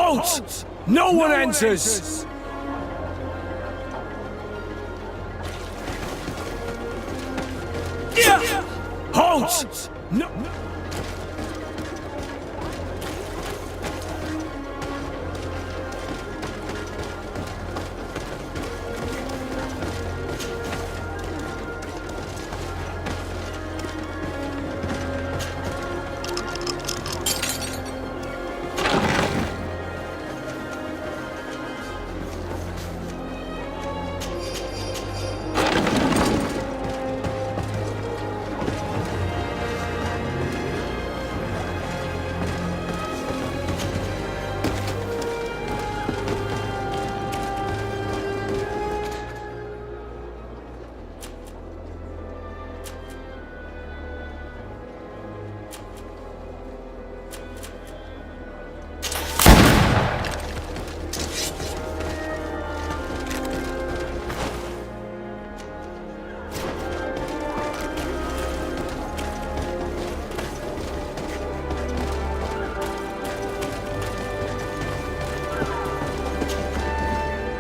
Halt! No one enters! Halt! No.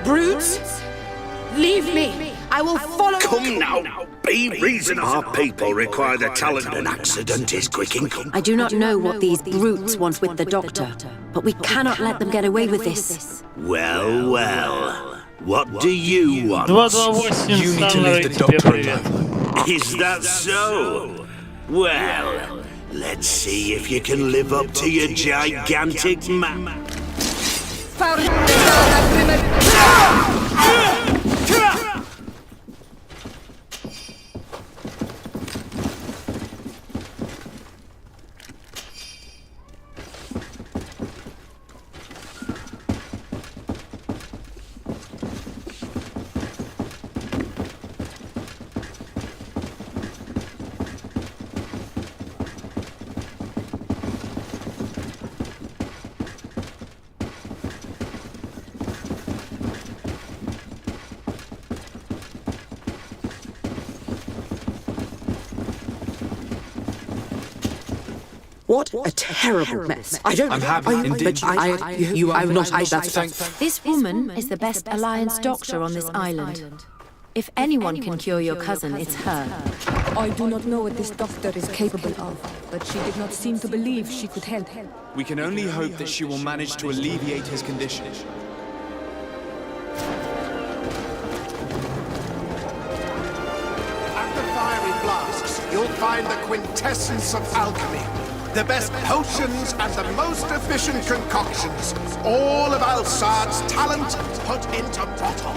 Brutes, leave me. I will follow. Come now, be reason. Our people require the talent. An accident is quick income. I do not know what these brutes want with the doctor, but we cannot let them get away with this. Well, well. What do you want? You need to leave the doctor alone. Is that so? Well, let's see if you can live up to your gigantic map. What a terrible mess. I don't... I'm happy, indeed. You are not... That's... This woman is the best Alliance doctor on this island. If anyone can cure your cousin, it's her. I do not know what this doctor is capable of, but she did not seem to believe she could help. We can only hope that she will manage to alleviate his condition. At the fiery flasks, you'll find the quintessence of alchemy. The best potions and the most efficient concoctions. All of Alsard's talent put into bottle.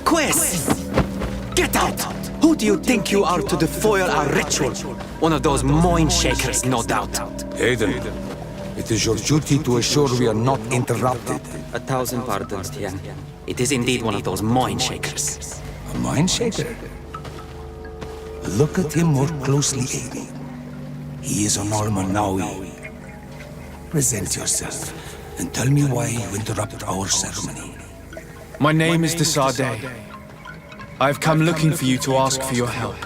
quiz! Get out! Who do you think you are to defoil our ritual? One of those mind shakers, no doubt. Aiden, it is your duty to assure we are not interrupted. 1,000 pardons, Tien. It is indeed one of those mind shakers. A mind shaker? Look at him more closely, Aiden. He is an Almanawi. Present yourself and tell me why you interrupt our ceremony. My name is Desade. I've come looking for you to ask for your help.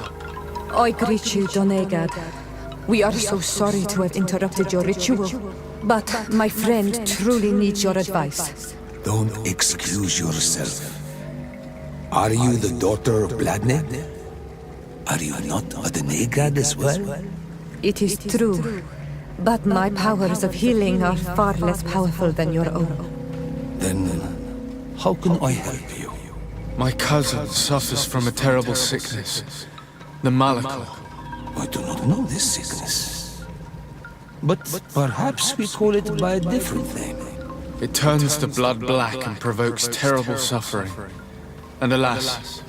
I greet you, Donegad. We are so sorry to have interrupted your ritual, but my friend truly needs your advice. Don't excuse yourself. Are you the daughter of Bladned? Are you not a Denegad as well? It is true, but my powers of healing are far less powerful than your own. Then, how can I help you? My cousin suffers from a terrible sickness, the Malakal. I do not know this sickness. But perhaps we call it by a different name. It turns the blood black and provokes terrible suffering. And alas,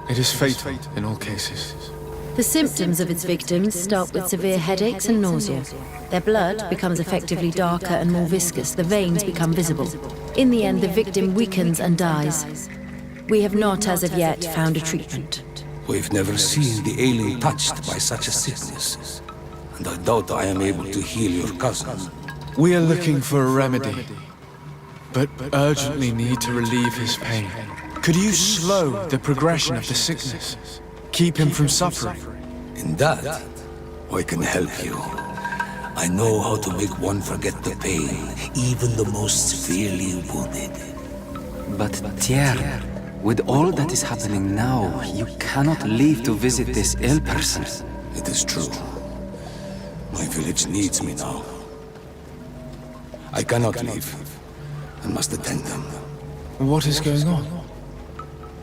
it is fatal in all cases. The symptoms of its victims start with severe headaches and nausea. Their blood becomes effectively darker and more viscous. The veins become visible. In the end, the victim weakens and dies. We have not, as of yet, found a treatment. We've never seen the alien touched by such a sickness. And I doubt I am able to heal your cousin. We are looking for a remedy, but urgently need to relieve his pain. Could you slow the progression of the sickness? Keep him from suffering? In that, I can help you. I know how to make one forget the pain, even the most severely wounded. But Tier, with all that is happening now, you cannot leave to visit this ill person. It is true. My village needs me now. I cannot leave. I must attend them. What is going on?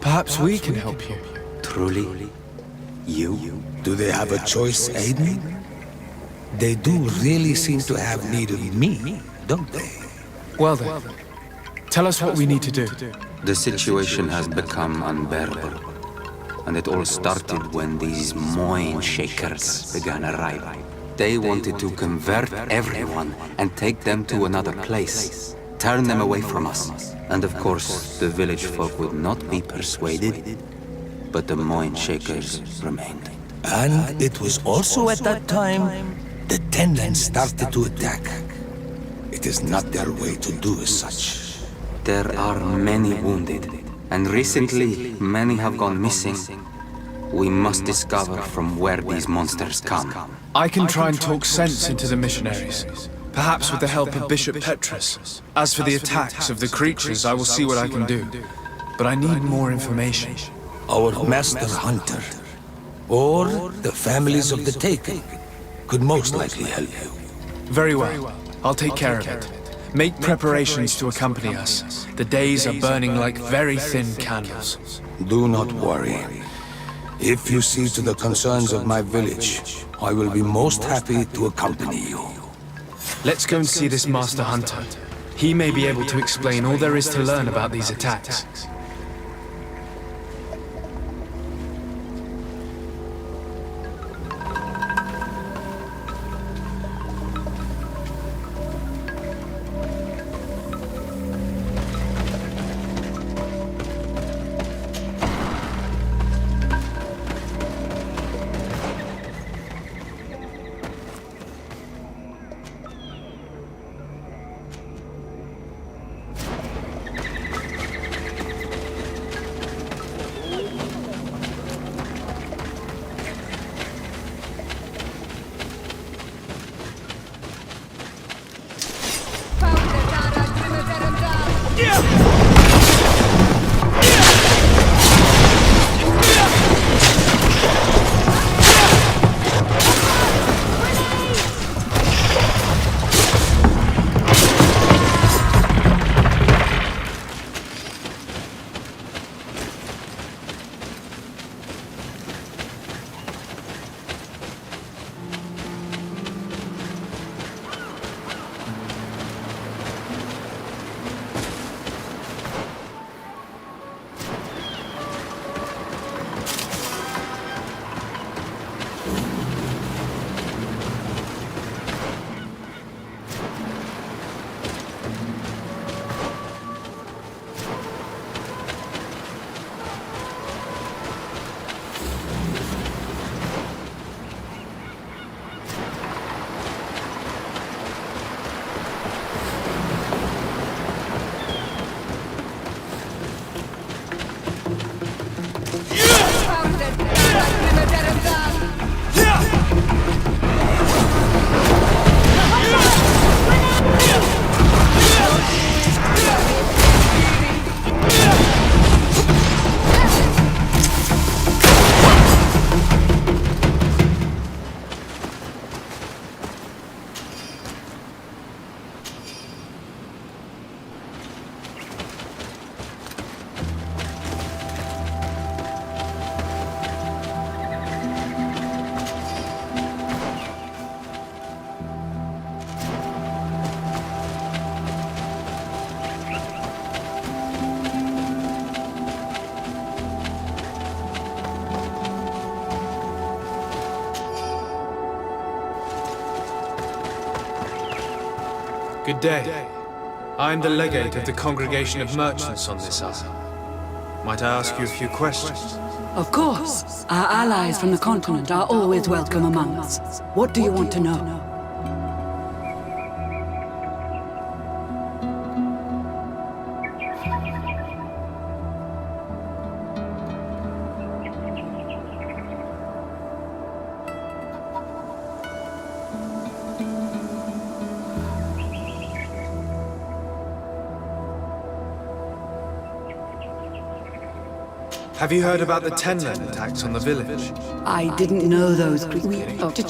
Perhaps we can help you. Truly? You? Do they have a choice, Aiden? They do really seem to have needed me, don't they? Well then, tell us what we need to do. The situation has become unbearable. And it all started when these mind shakers began arriving. They wanted to convert everyone and take them to another place. Turn them away from us. And of course, the village folk would not be persuaded. But the mind shakers remained. And it was also at that time the Tenland started to attack. It is not their way to do as such. There are many wounded, and recently many have gone missing. We must discover from where these monsters come. I can try and talk sense into the missionaries, perhaps with the help of Bishop Petrus. As for the attacks of the creatures, I will see what I can do. But I need more information. Our master hunter, or the families of the Taken, could most likely help you. Very well. I'll take care of it. Make preparations to accompany us. The days are burning like very thin candles. Do not worry. If you see to the concerns of my village, I will be most happy to accompany you. Let's go and see this Master Hunter. He may be able to explain all there is to learn about these attacks. Good day. I am the legate of the Congregation of Merchants on this isle. Might I ask you a few questions? Of course. Our allies from the continent are always welcome among us. What do you want to know? Have you heard about the Tenland attacks on the village? I didn't know those.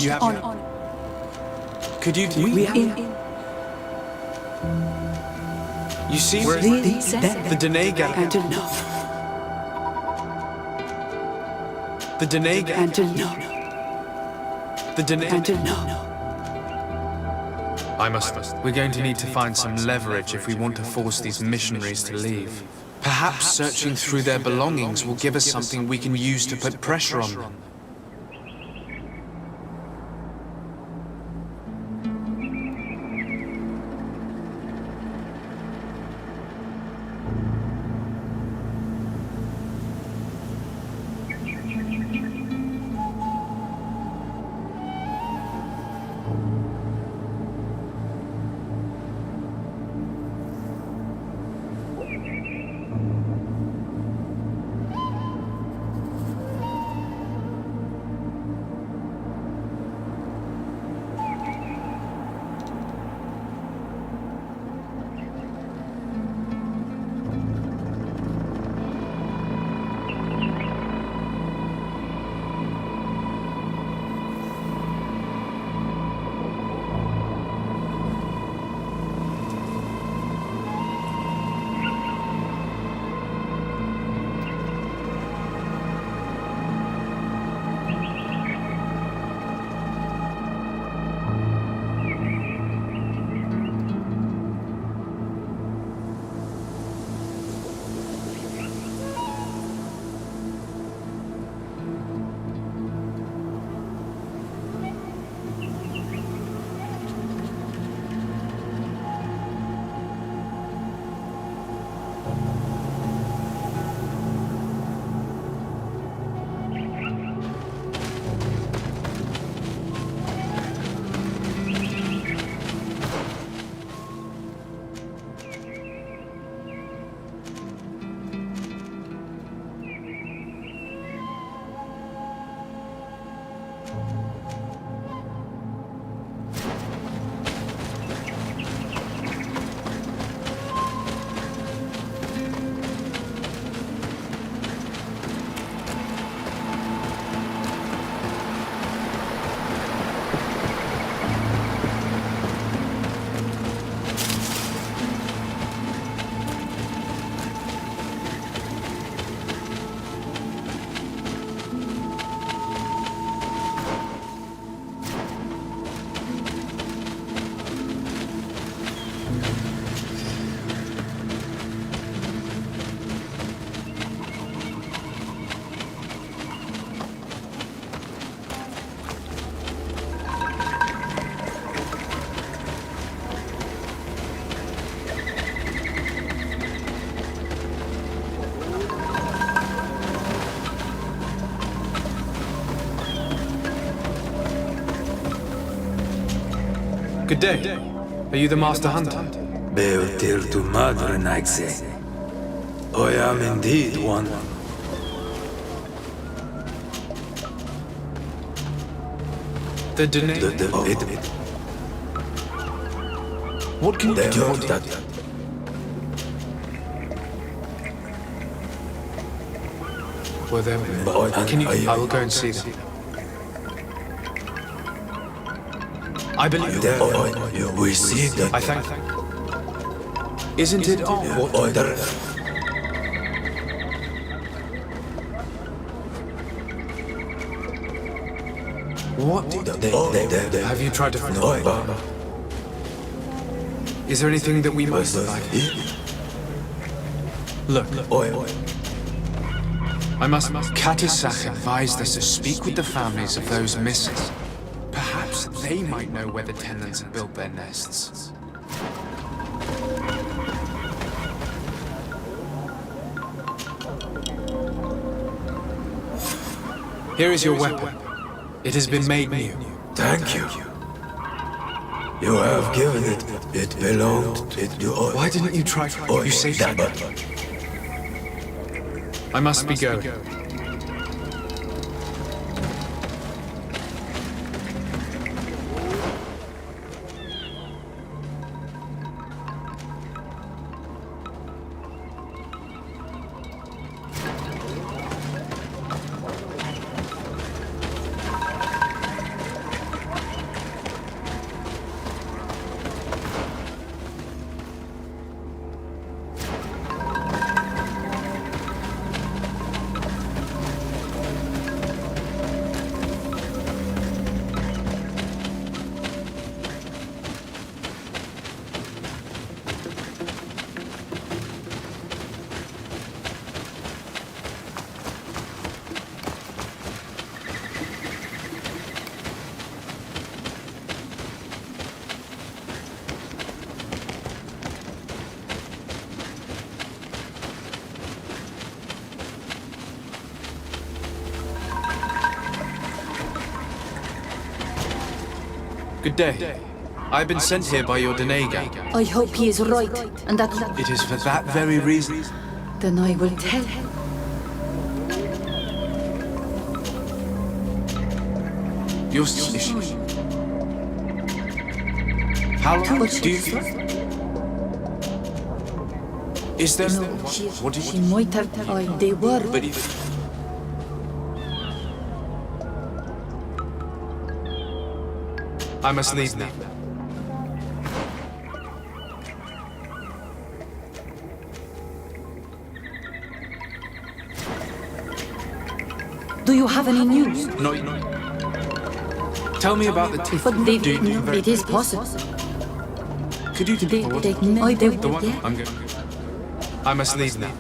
You have. Could you? We are in. You see, the Denegan. And to know. The Denegan. And to know. The Denegan. And to know. I must. We're going to need to find some leverage if we want to force these missionaries to leave. Perhaps searching through their belongings will give us something we can use to put pressure on them. Good day. Are you the Master Hunter? Beotir tu madre naxe. I am indeed one. The Denegan. What can you do? Well then, can you? I will go and see them. I believe we see that. I thank. Isn't it odd? What? Have you tried to find out? Is there anything that we must like? Look. I must. Katasak advised us to speak with the families of those missing. Perhaps they might know where the tenants have built their nests. Here is your weapon. It has been made new. Thank you. You have given it. It belonged to us. Why didn't you try to... You saved that. I must be going. Good day. I've been sent here by your Denaga. I hope he is right, and that... It is for that very reason. Then I will tell him. You're still... How long do you... Is there... No, what do she you... might have... they were... But if... I must leave now. Do you have any news? No. Tell me about the teeth. But it is possible. Could you do The one? yeah. I'm good. I must leave now.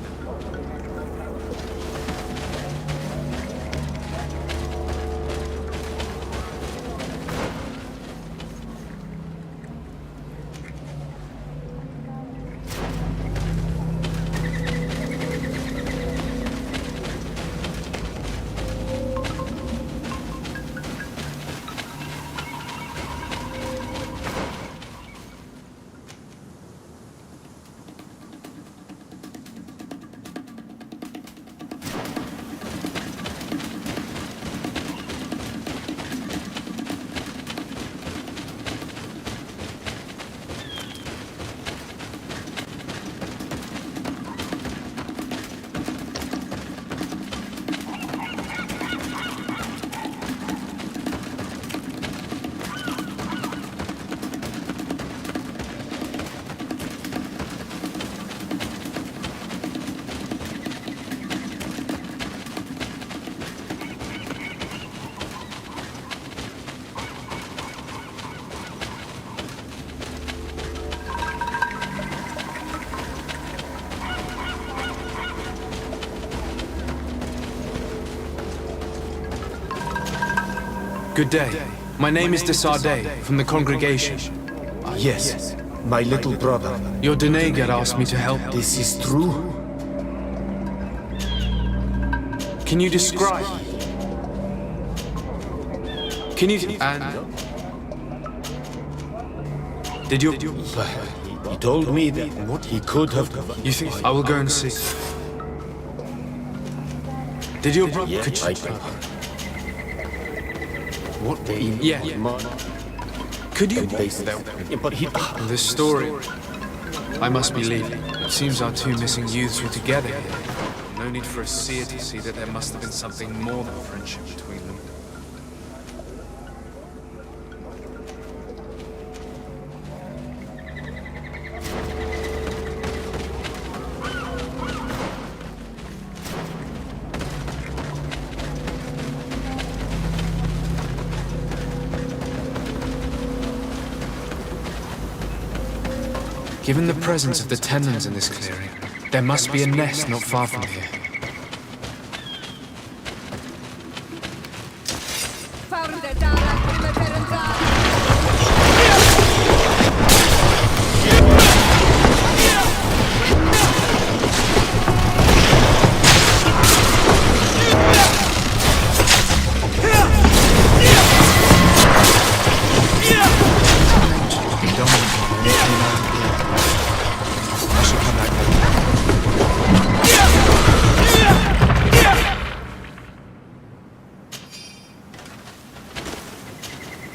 Good day. My name is Desardet, from the congregation. Yes, my little brother. Your Denaga asked me to help. This is true? Can you describe? Can you... And... Did you... He told me that what he could have... You think... I will go and see. Did your brother... Yeah, Could you... What they... Yeah. Could you... But he... This story... I must be leaving. It seems our two missing youths were together here. No need for a seer to see that there must have been something more than friendship between them. Given the presence of the tenons in this clearing, there must be a nest not far from here.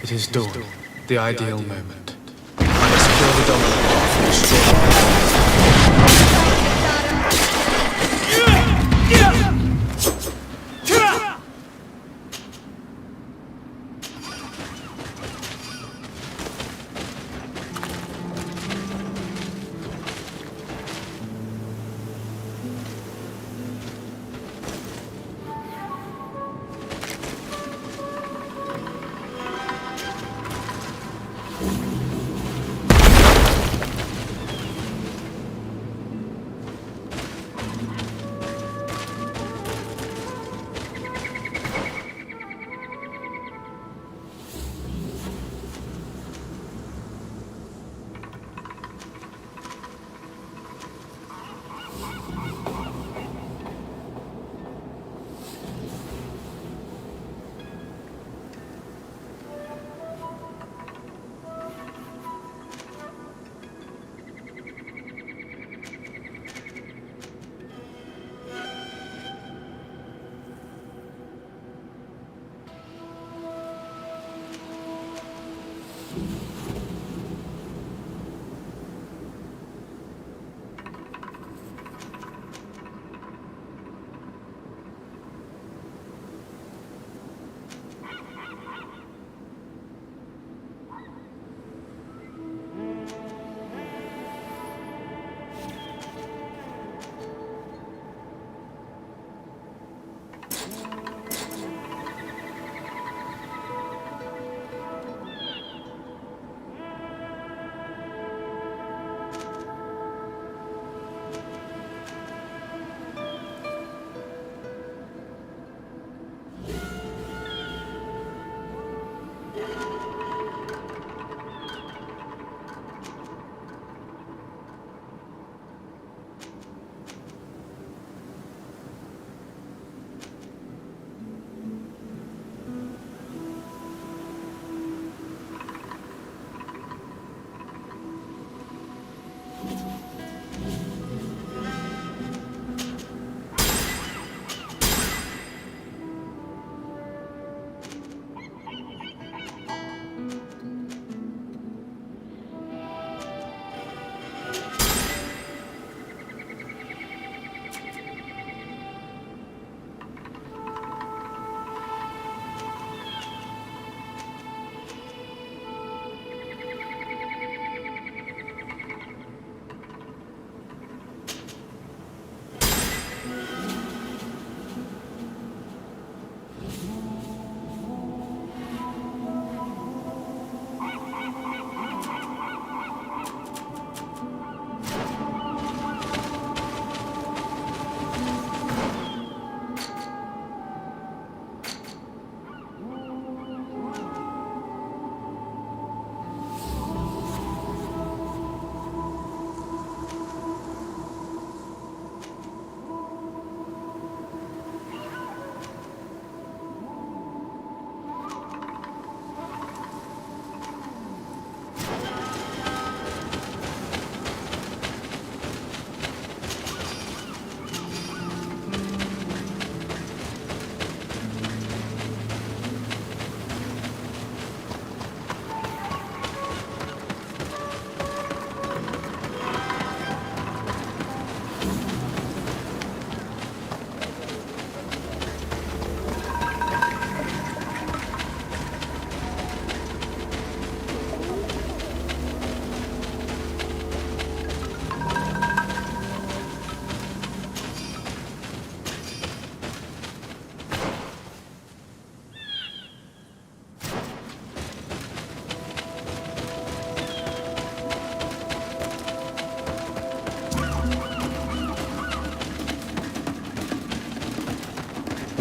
It is dawn, the ideal moment. I must kill the dominant path and destroy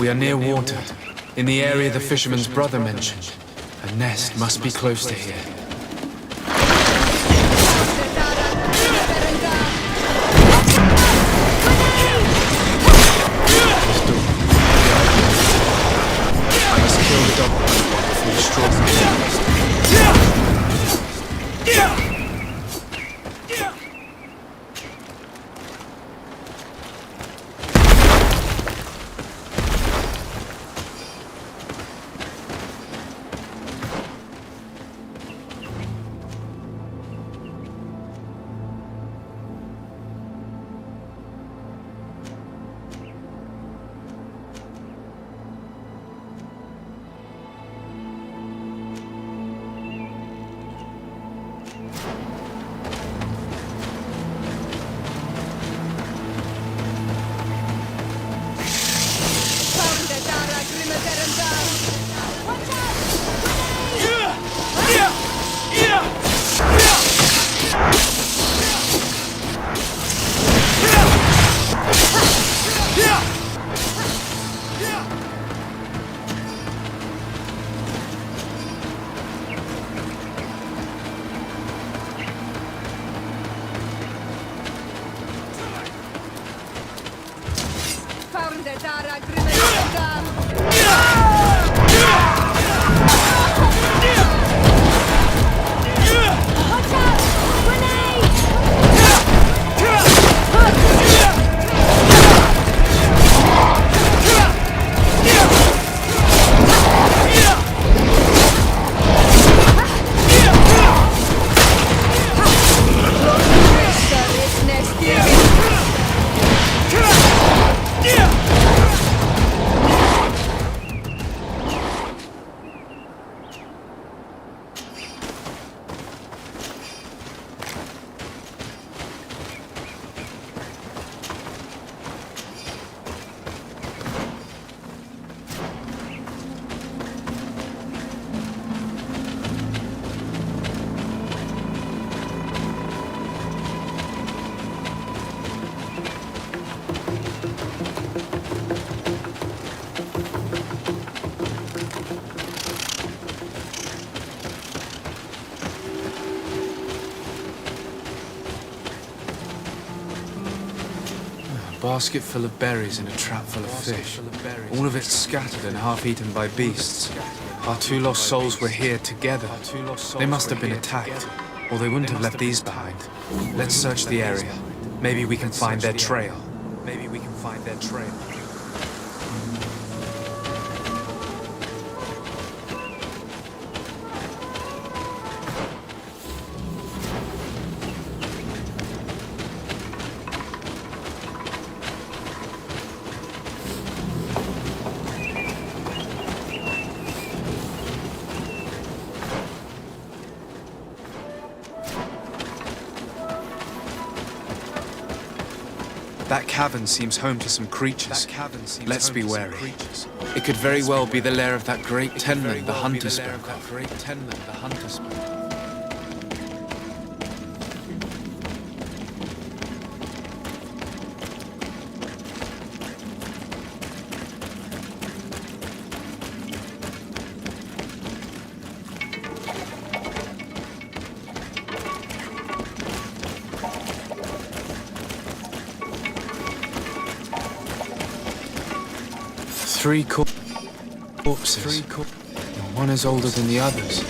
We are near water, in the area the fisherman's brother mentioned. A nest must be close to here. I must kill the dog before he destroys the nest. Basket full of berries and a trap full of fish. All of it scattered and half-eaten by beasts. Our two lost souls were here together. They must have been attacked, or they wouldn't have left these behind. Let's search the area. Maybe we can find their trail. Maybe we can find their trail. That cavern seems home to some creatures. Let's be wary. It could very well be the lair of that great Tenman, the hunter spoke of. Three corpses. One is older than the others. In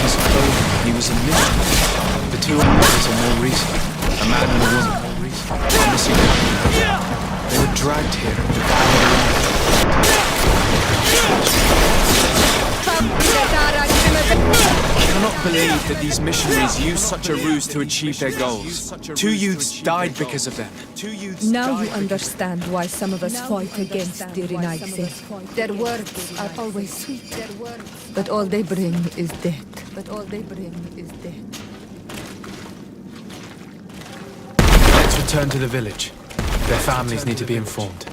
his clothing, he was a mission. The two others are more recent. A man and a woman. Missing. They were dragged here and devoured. I cannot believe that these missionaries used such a ruse to achieve their goals. Two youths died because of them. Now you understand why some of us fight against the Renaissance. Their words are always sweet, but all they bring is death. Let's return to the village. Their families need to be informed.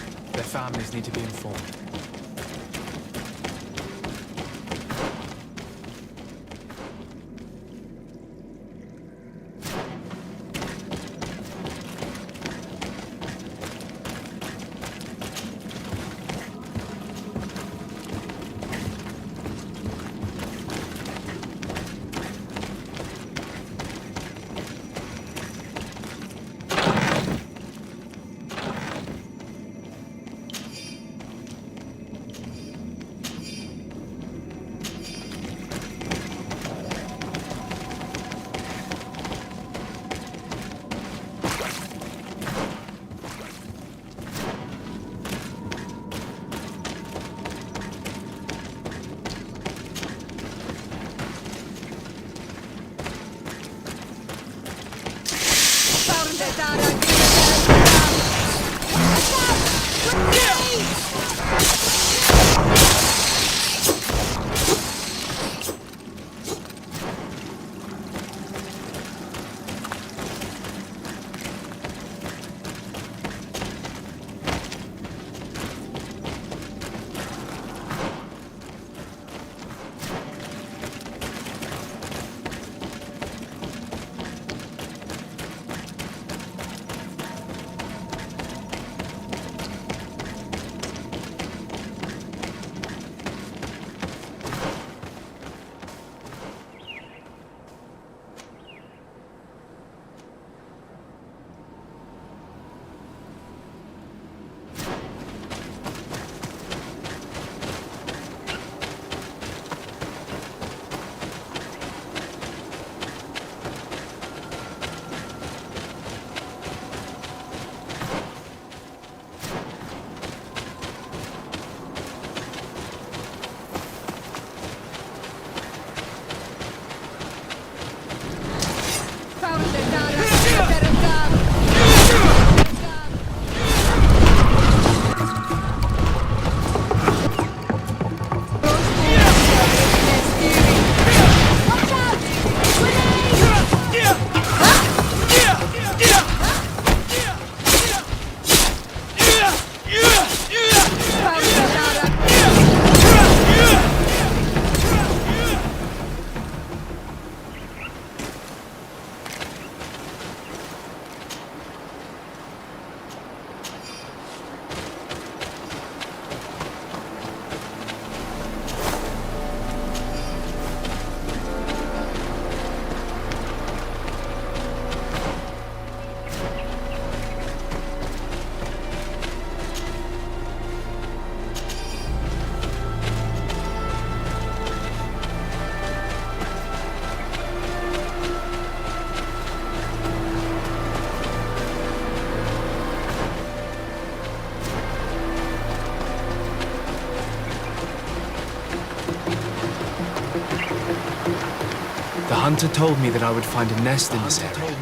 Hunter told me that I would find a nest in this area.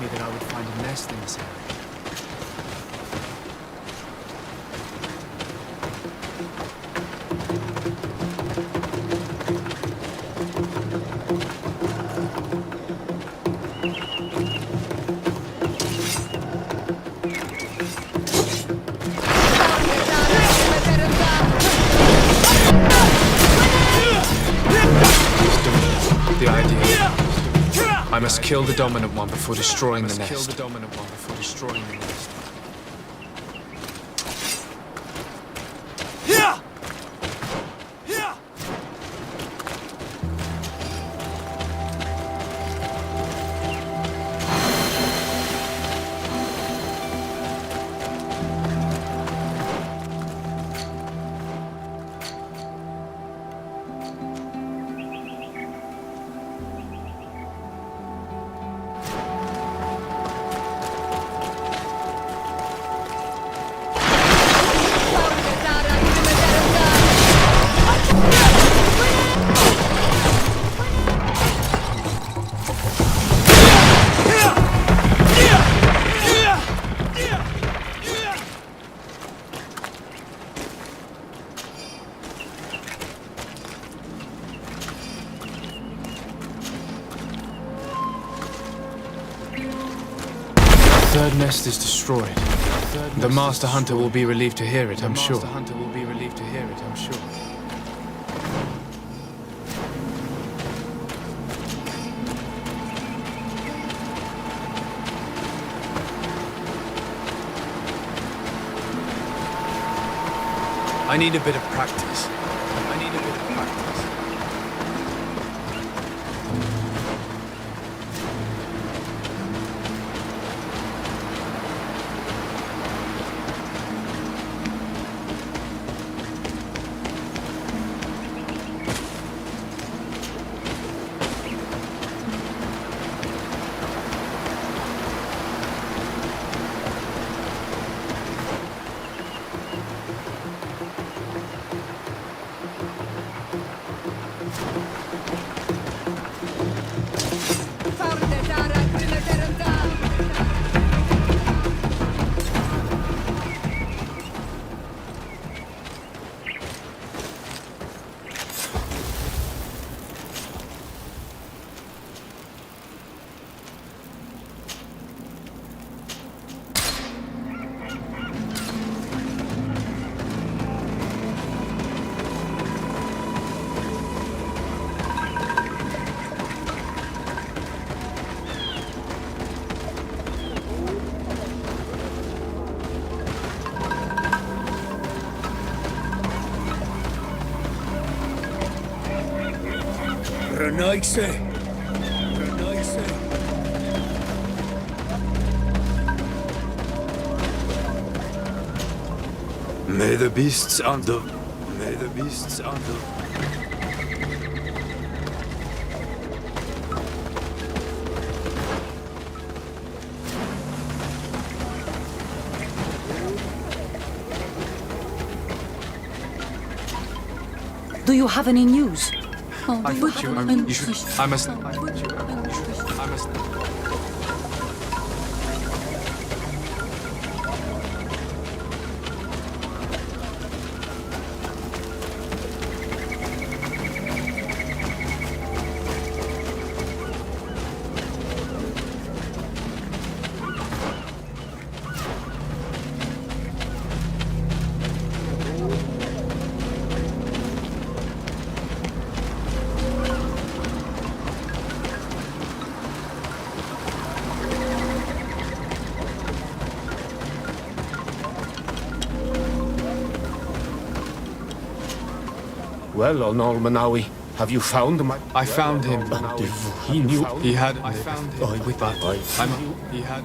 I must kill the dominant one before destroying the nest. The third nest is destroyed. The Master Hunter will be relieved to hear it, I'm sure. I need a bit of practice. May the beasts under. Do you have any news? I thought you should. I must. Well, Onolmanawi, have you found my... I found him. He knew... He had... I found him. He had...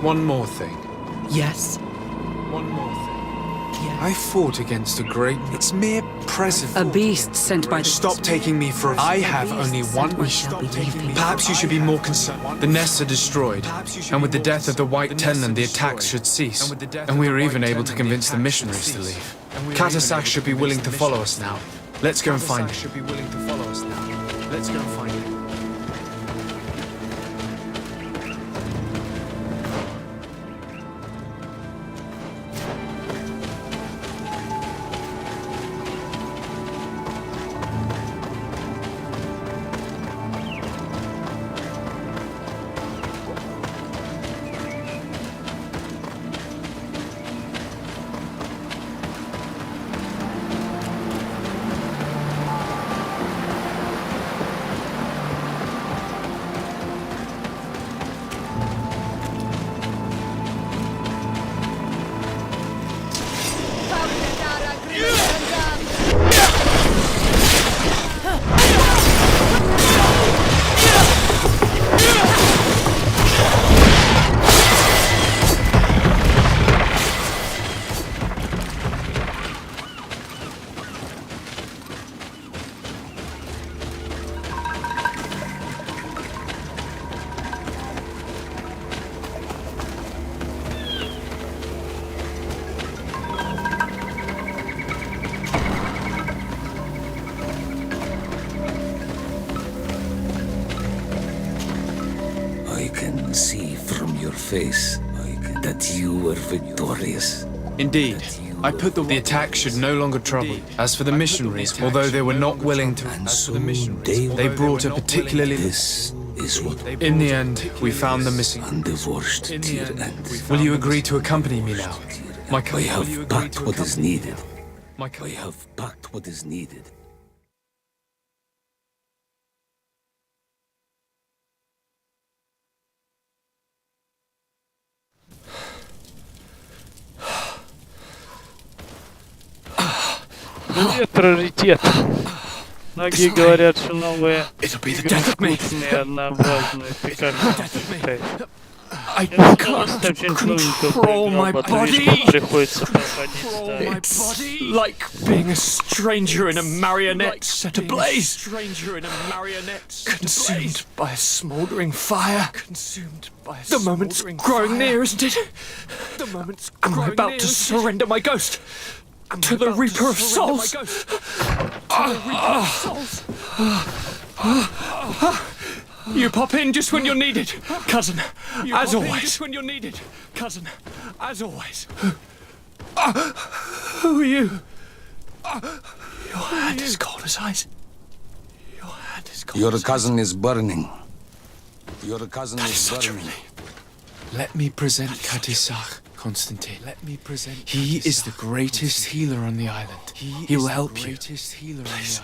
One more thing. Yes. One more thing. I fought against a great... It's mere present. A beast sent by the... Stop taking me for a... I have only one wish. Perhaps you should be more concerned. The nests are destroyed, and with the death of the White Tenland, the attacks should cease. And we were even able to convince the missionaries to leave. Katasak should be willing to follow us now. Let's go and find him. Let's go and find him. Face that you were victorious. Indeed. I put the attack should no longer trouble. As for the missionaries, although they were not willing to... They brought a particularly... This is what... In the end, we found the missing... Undivorced tear end. Will you agree to accompany me now? I have packed what is needed. I have packed what is needed. Нет, раритет. Многие говорят, что новые игры однообразные. Ты как считаешь? I can't control my body. It's like being a stranger in a marionette set ablaze. Consumed by a smouldering fire. The moment's growing near, isn't it? Am I about to surrender my ghost to the Reaper of Souls? You pop in just when you're needed, cousin. As always. Who are you? Your hand is cold as ice. Your cousin is burning. Your cousin is burning. Let me present Katisak, Constantine. He is the greatest healer on the island. He will help you. Please.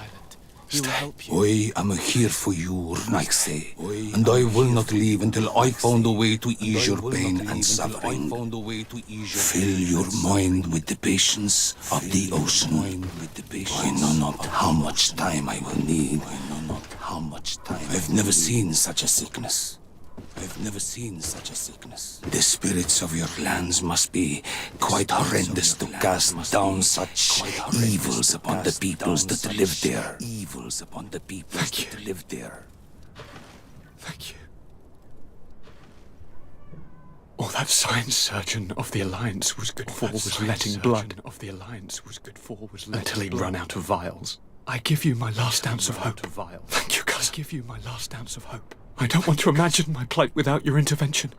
I am here for you, Naxe, and I will not leave until I found a way to ease your pain and suffering. Fill your mind with the patience of the ocean. I know not how much time I will need. I've never seen such a sickness. The spirits of your lands must be quite horrendous to cast down such evils upon the peoples that live there. Thank you. All that science surgeon of the Alliance was good for was letting blood until he'd run out of vials. I give you my last ounce of hope. Thank you, cousin. I don't want to imagine my plight without your intervention.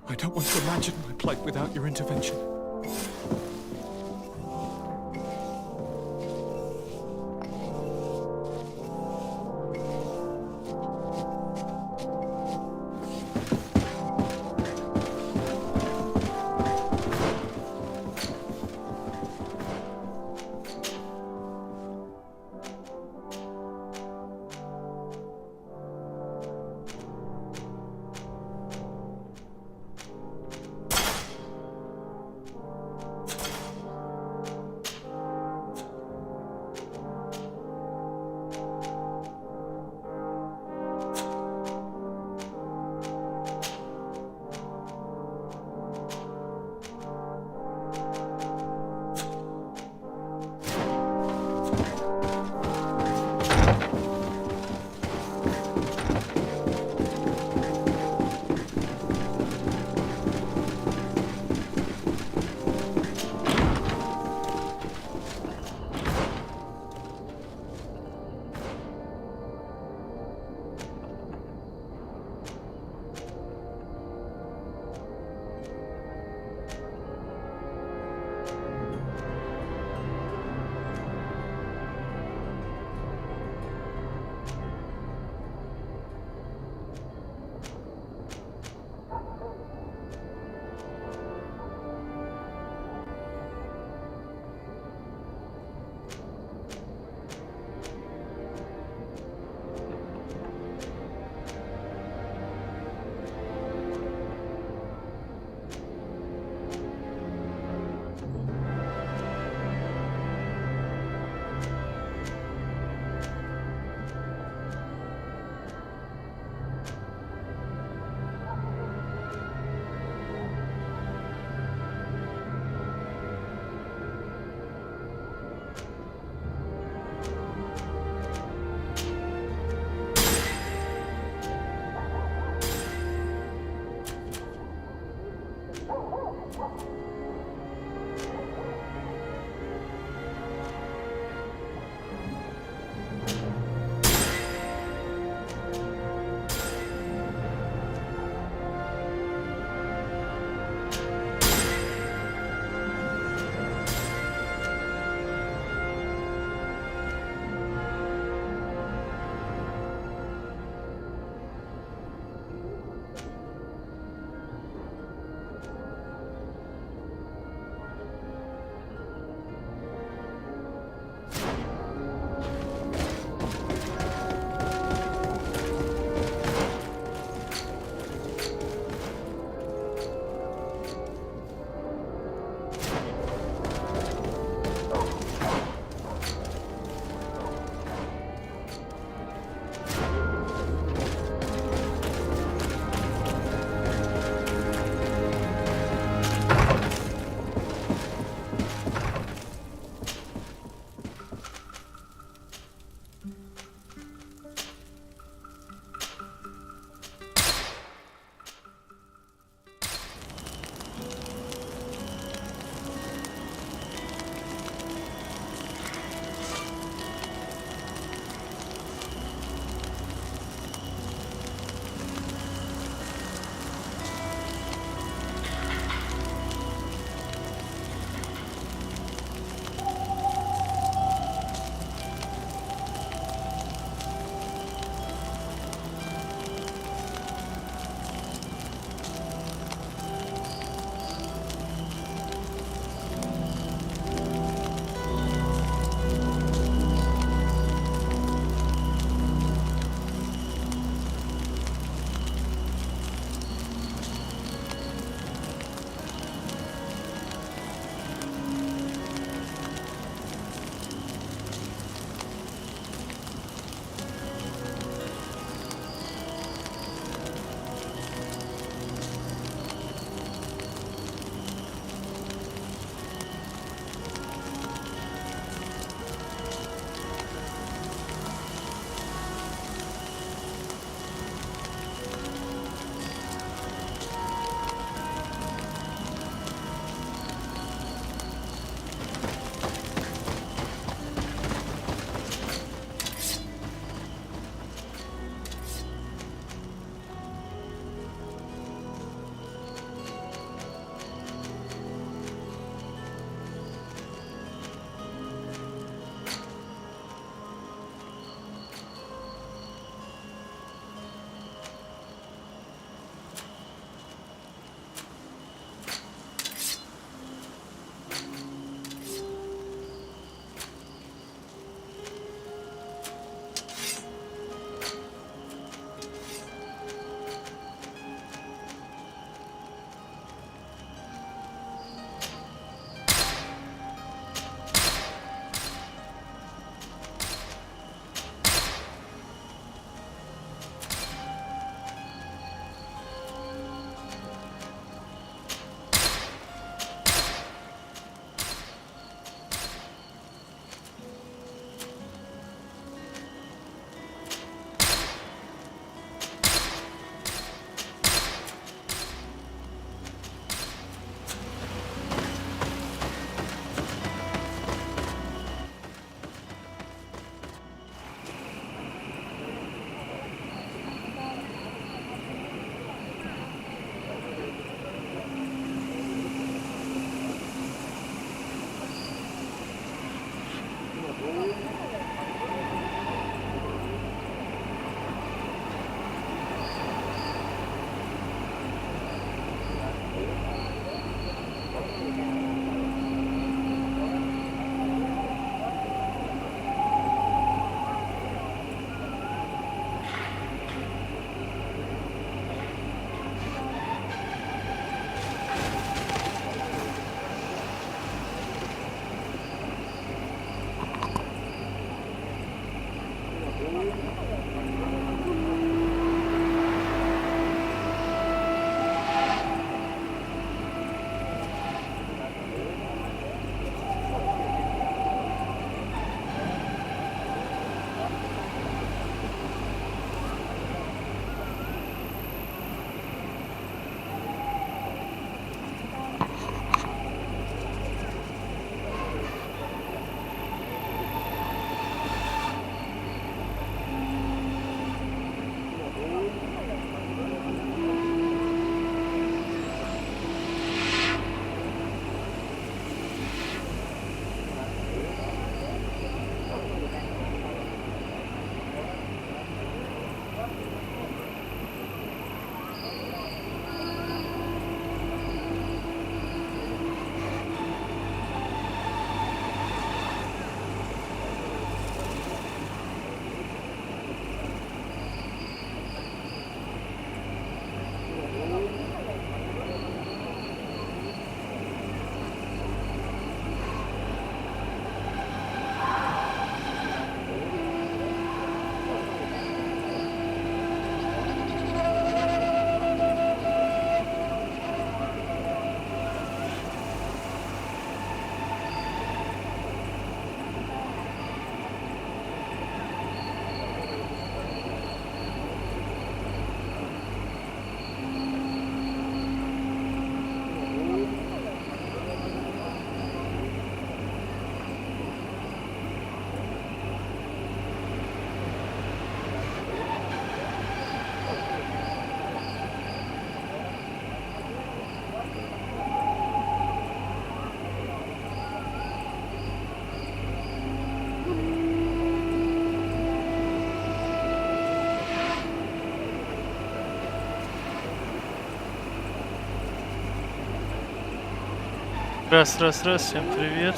Раз, всем привет.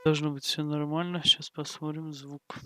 Должно быть все нормально. Сейчас посмотрим звук.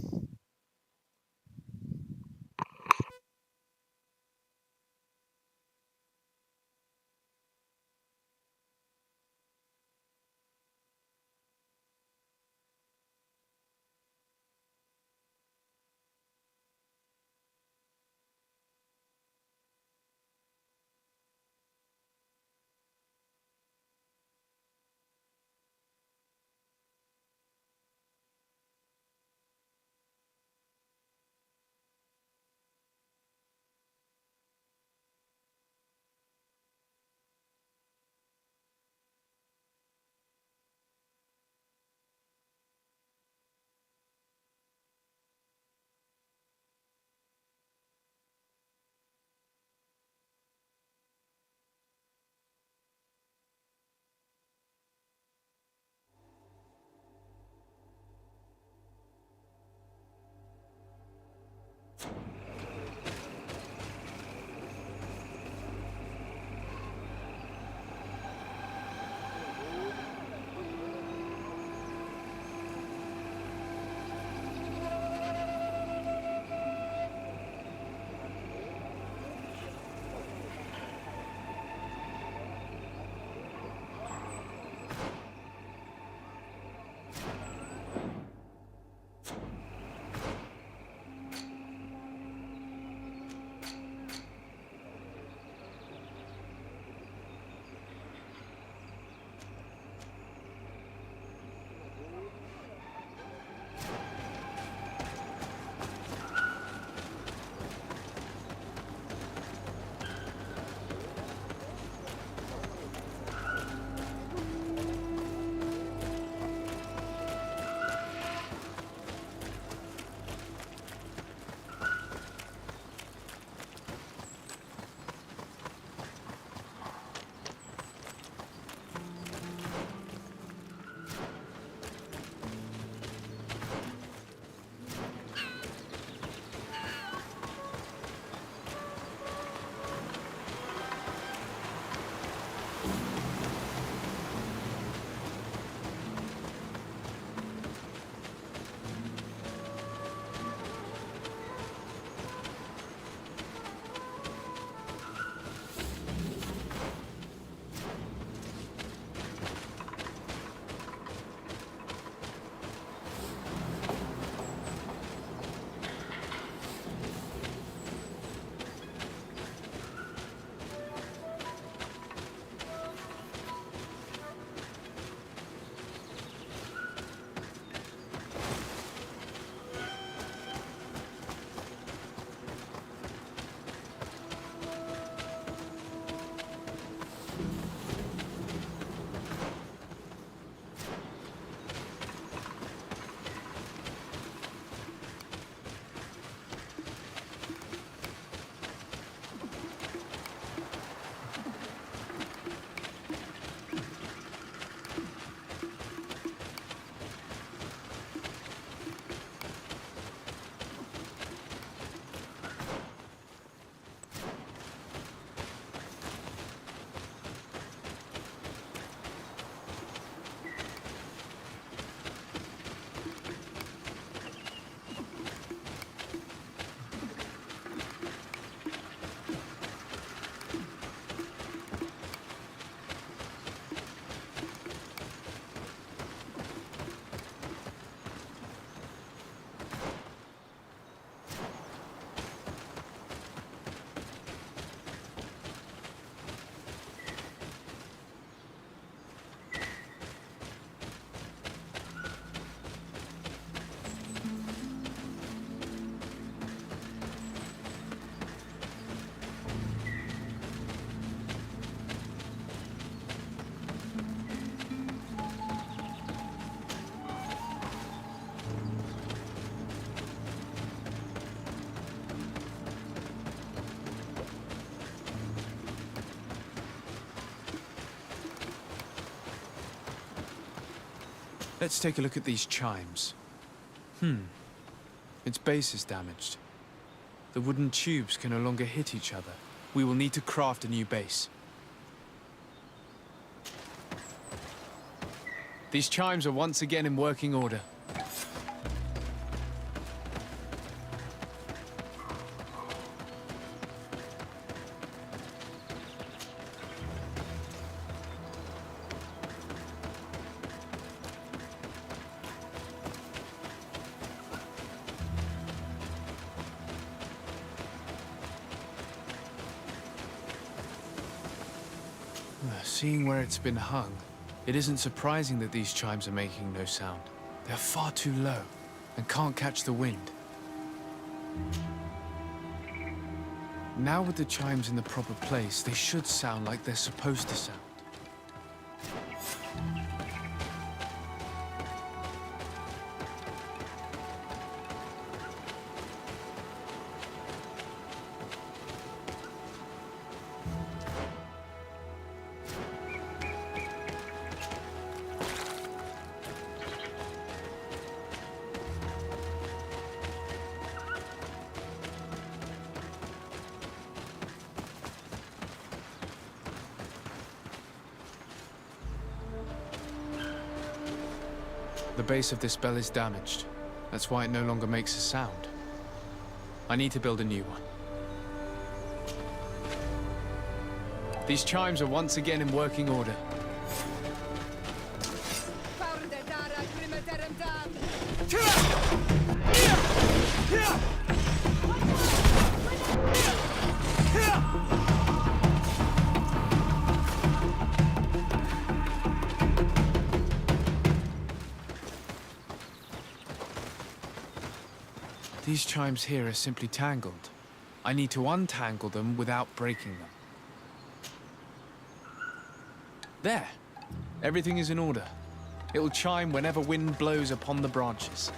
Let's take a look at these chimes. Its base is damaged. The wooden tubes can no longer hit each other. We will need to craft a new base. These chimes are once again in working order. Seeing where it's been hung, it isn't surprising that these chimes are making no sound. They're far too low and can't catch the wind. Now with the chimes in the proper place, they should sound like they're supposed to sound. The base of this bell is damaged. That's why it no longer makes a sound. I need to build a new one. These chimes are once again in working order. These chimes here are simply tangled. I need to untangle them without breaking them. There! Everything is in order. It will chime whenever wind blows upon the branches.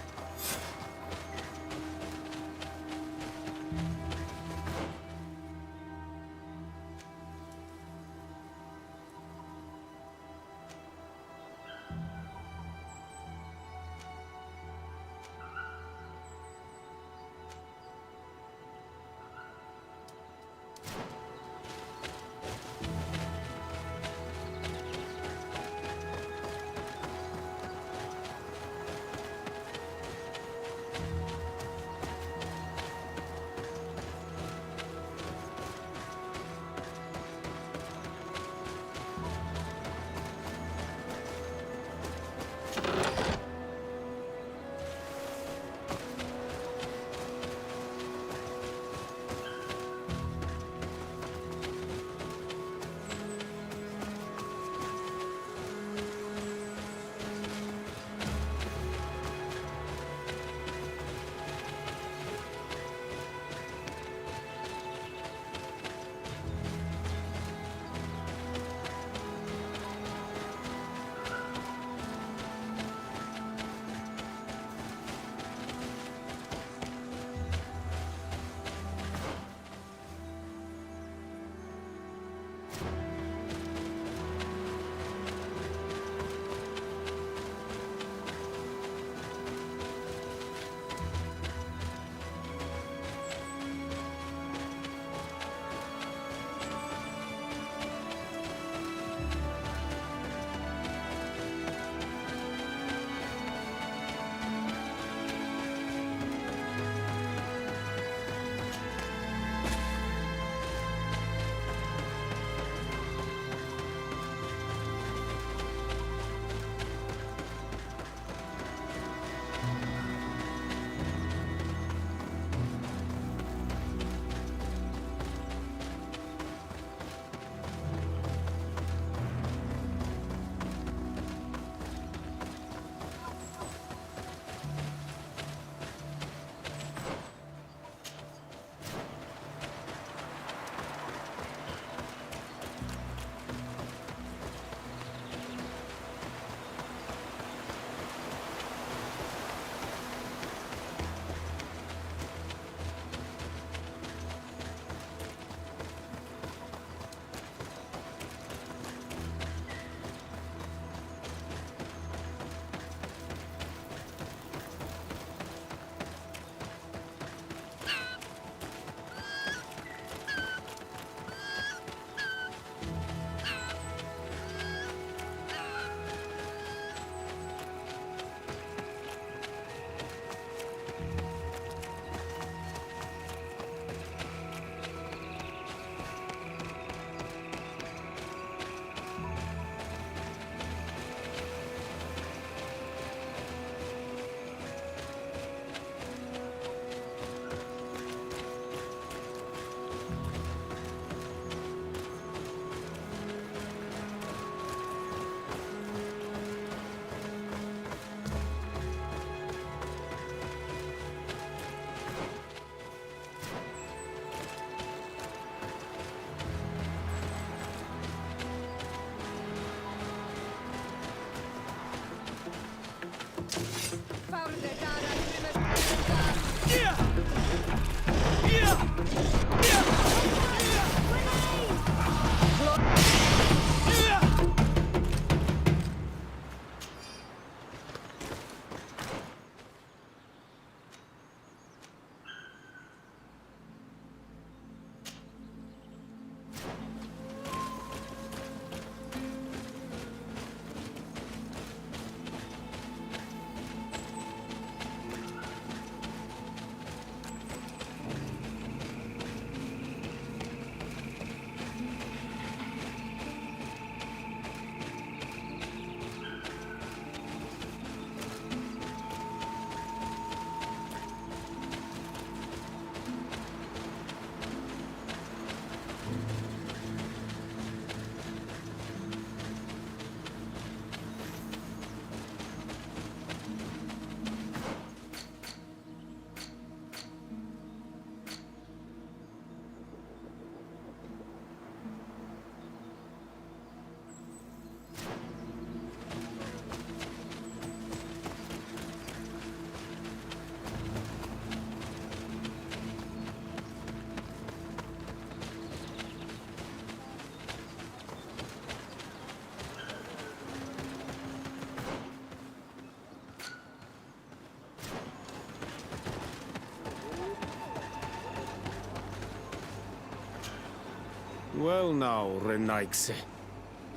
Well now, Renaikse.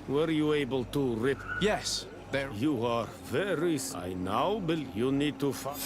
Were you able to rip? Yes, there. You are very... I now believe you need to find...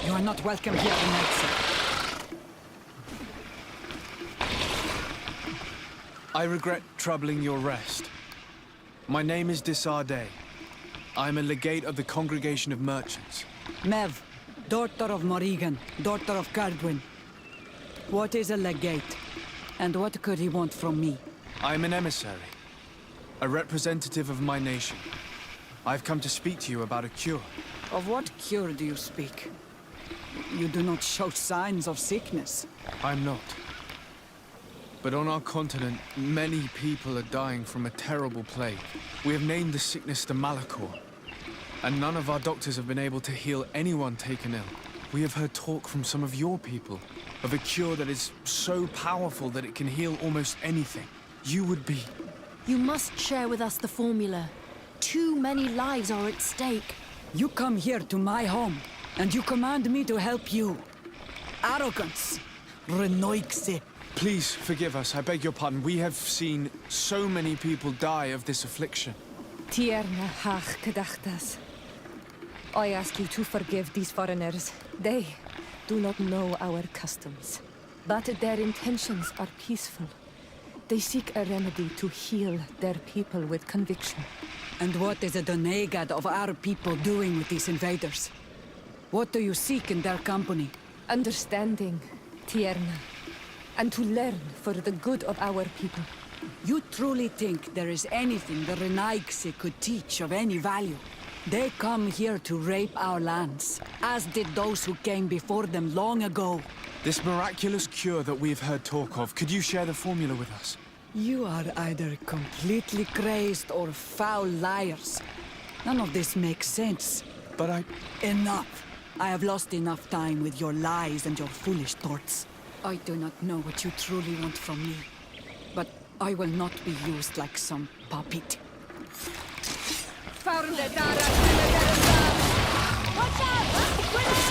You are not welcome here tonight, sir. I regret troubling your rest. My name is Disarday. I am a legate of the Congregation of Merchants. Mev, daughter of Morrigan, daughter of Cardwin. What is a legate? And what could he want from me? I am an emissary, a representative of my nation. I've come to speak to you about a cure. Of what cure do you speak? You do not show signs of sickness. I'm not. But on our continent, many people are dying from a terrible plague. We have named the sickness the Malachor, and none of our doctors have been able to heal anyone taken ill. We have heard talk from some of your people of a cure that is so powerful that it can heal almost anything. You would be... You must share with us the formula. Too many lives are at stake. You come here to my home, and you command me to help you. Arrogance. Renoixe. Please forgive us, I beg your pardon. We have seen so many people die of this affliction. Tierna hach gedachtas. I ask you to forgive these foreigners. They do not know our customs, but their intentions are peaceful. They seek a remedy to heal their people with conviction. And what is the Donegad of our people doing with these invaders? What do you seek in their company? Understanding, Tierna, and to learn for the good of our people. You truly think there is anything the Renaigse could teach of any value? They come here to rape our lands, as did those who came before them long ago. This miraculous cure that we've heard talk of, could you share the formula with us? You are either completely crazed or foul liars. None of this makes sense. But Enough! I have lost enough time with your lies and your foolish thoughts. I do not know what you truly want from me, but I will not be used like some puppet. Found it, watch out! Grenade!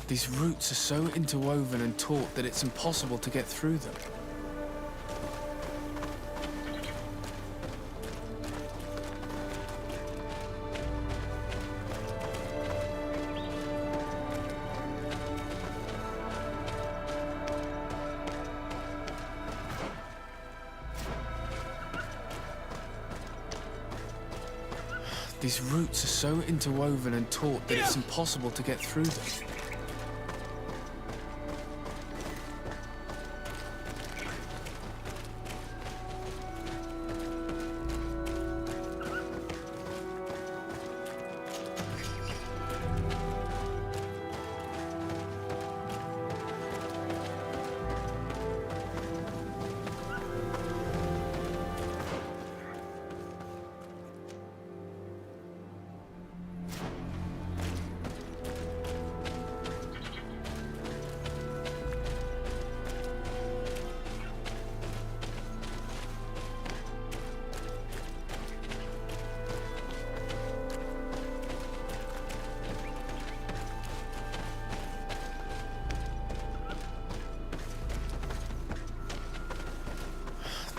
These roots are so interwoven and taut that it's impossible to get through them. These roots are so interwoven and taut that it's impossible to get through them.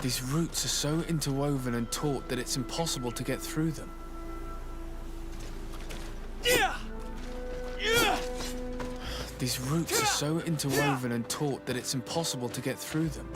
These roots are so interwoven and taut that it's impossible to get through them. These roots are so interwoven and taut that it's impossible to get through them.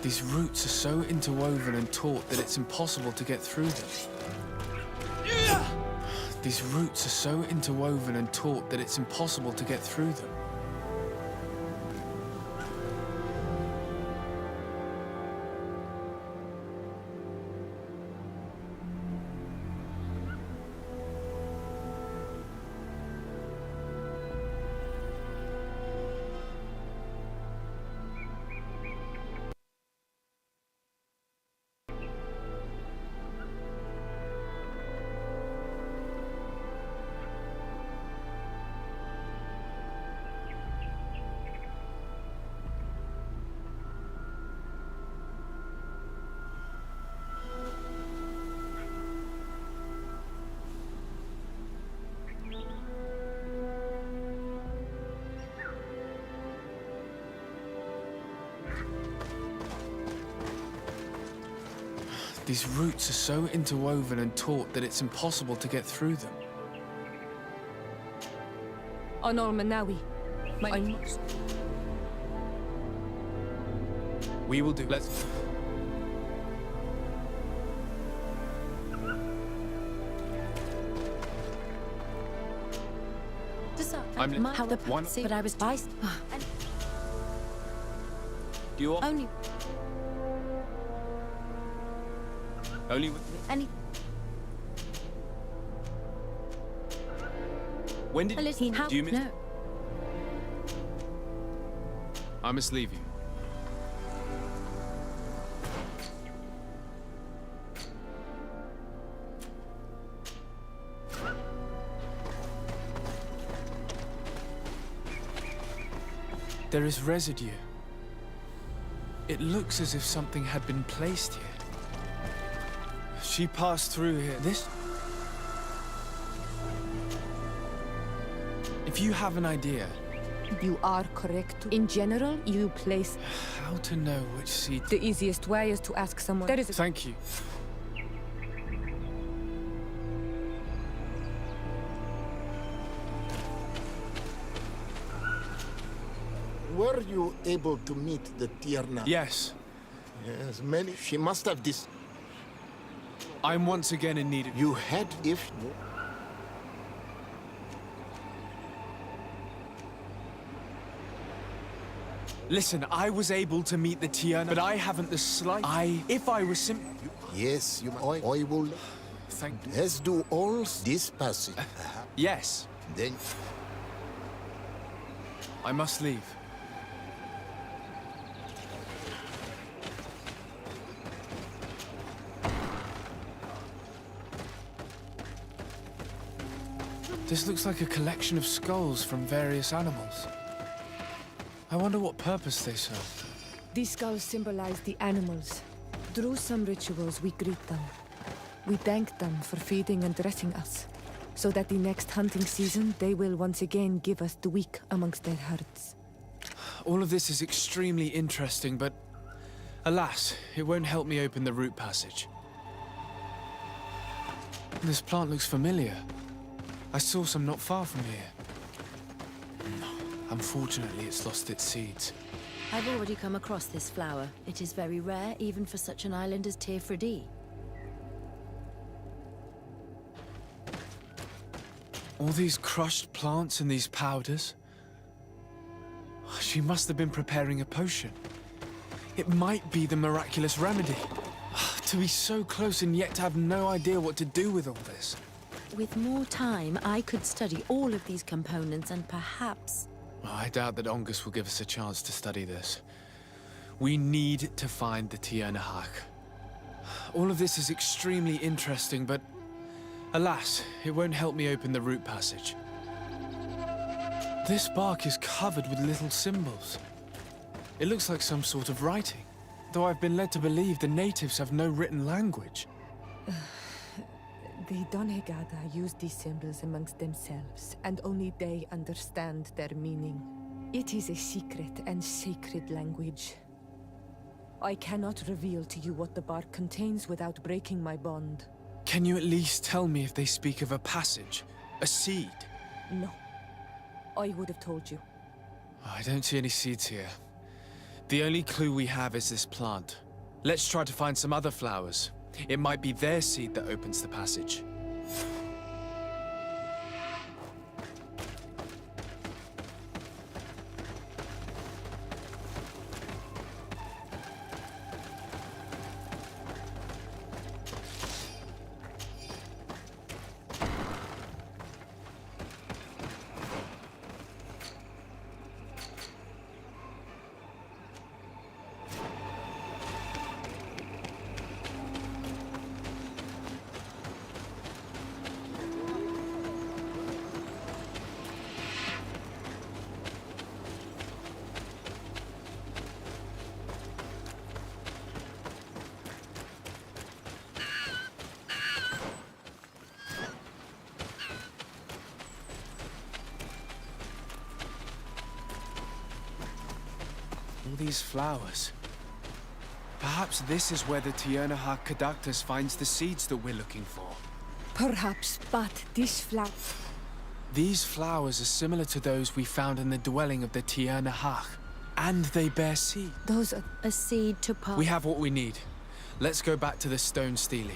These roots are so interwoven and taut that it's impossible to get through them. These roots are so interwoven and taut that it's impossible to get through them. These roots are so interwoven and taut that it's impossible to get through them. Manawi. We will do. Let's. I'm how the one, but I was biased. Do you want only with me? any? When did How? do you miss? No. I must leave you. There is residue. It looks as if something had been placed here. She passed through here. This? If you have an idea. You are correct. In general, you place... How to know which seed... The easiest way is to ask someone. There is... Thank you. Were you able to meet the Tierna? Yes. Yes, many. She must have this. I'm once again in need of... You had if... Listen, I was able to meet the Tierna, but I haven't the slightest... If I was Yes, I will... Thank you. Let's do all this passage. Yes. Then... I must leave. This looks like a collection of skulls from various animals. I wonder what purpose they serve. These skulls symbolize the animals. Through some rituals, we greet them. We thank them for feeding and dressing us, so that the next hunting season, they will once again give us the weak amongst their herds. All of this is extremely interesting, but alas, it won't help me open the root passage. This plant looks familiar. I saw some not far from here. Unfortunately, it's lost its seeds. I've already come across this flower. It is very rare, even for such an island as Teerfredi. All these crushed plants and these powders. She must have been preparing a potion. It might be the miraculous remedy. To be so close and yet to have no idea what to do with all this. With more time, I could study all of these components and perhaps... Well, I doubt that Ongus will give us a chance to study this. We need to find the Tierna. All of this is extremely interesting, but alas, it won't help me open the root passage. This bark is covered with little symbols. It looks like some sort of writing, though I've been led to believe the natives have no written language. The Donegada use these symbols amongst themselves, and only they understand their meaning. It is a secret and sacred language. I cannot reveal to you what the bark contains without breaking my bond. Can you at least tell me if they speak of a passage? A seed? No. I would have told you. I don't see any seeds here. The only clue we have is this plant. Let's try to find some other flowers. It might be their seed that opens the passage. All these flowers. Perhaps this is where the Tiernahak Caductus finds the seeds that we're looking for. Perhaps, but this flower... These flowers are similar to those we found in the dwelling of the Tiernahak, and they bear seed. Those are... A seed to plant. We have what we need. Let's go back to the stone stele.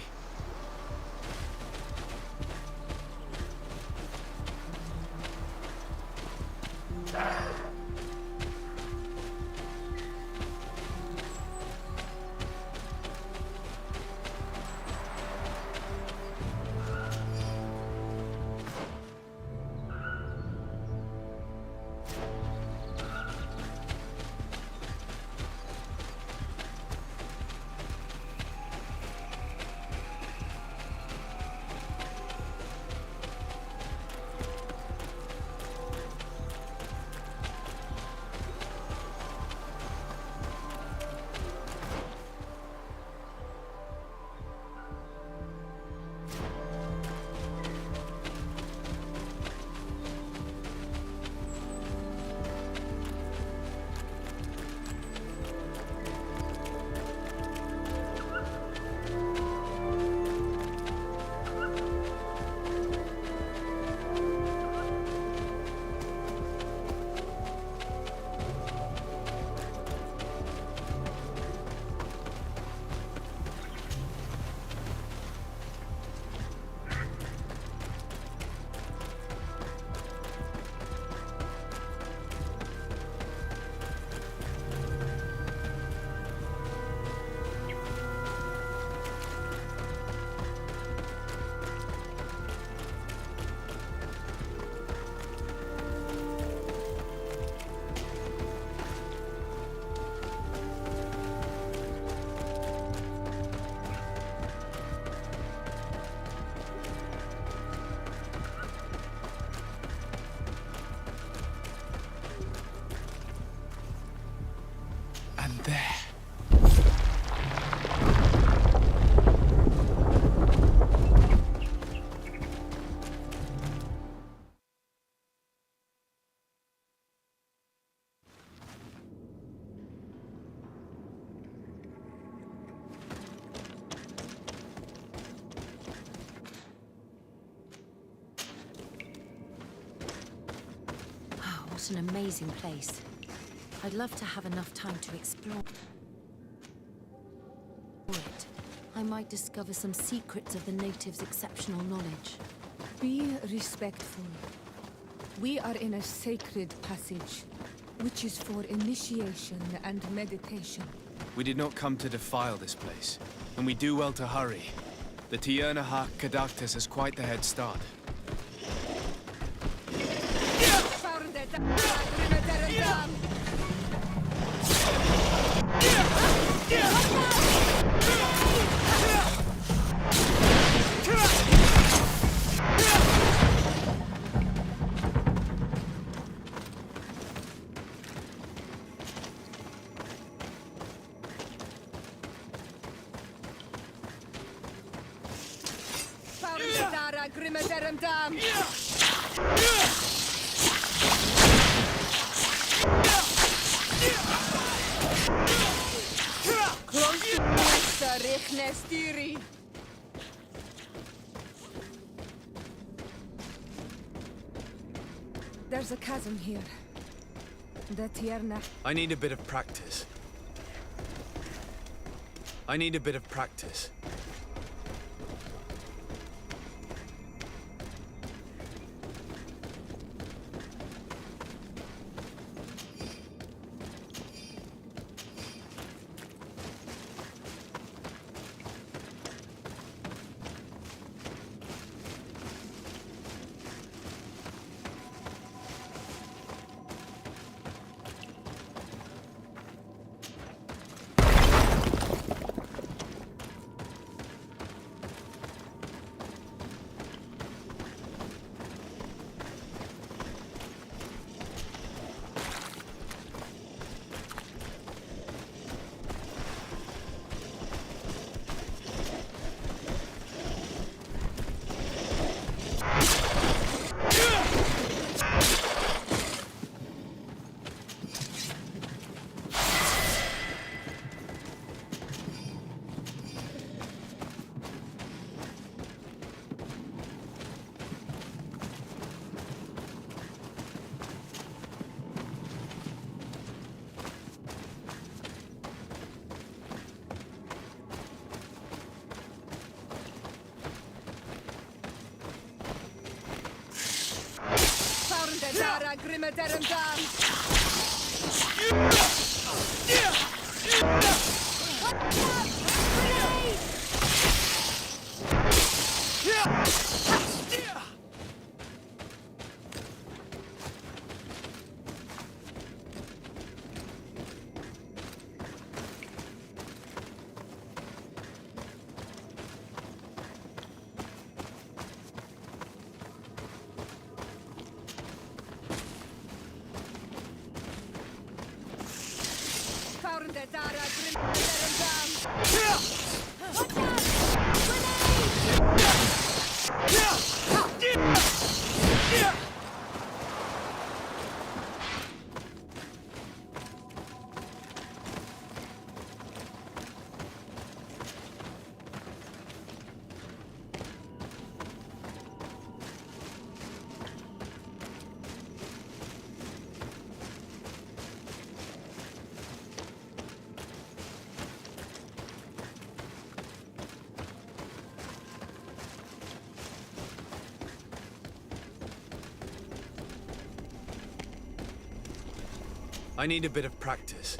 What an amazing place. I'd love to have enough time to explore it. I might discover some secrets of the natives' exceptional knowledge. Be respectful. We are in a sacred passage, which is for initiation and meditation. We did not come to defile this place, and we do well to hurry. The Tiernahak Caductus has quite the head start. There's a chasm here. The Tiernahak. I need a bit of practice. I need a bit of practice. I need a bit of practice.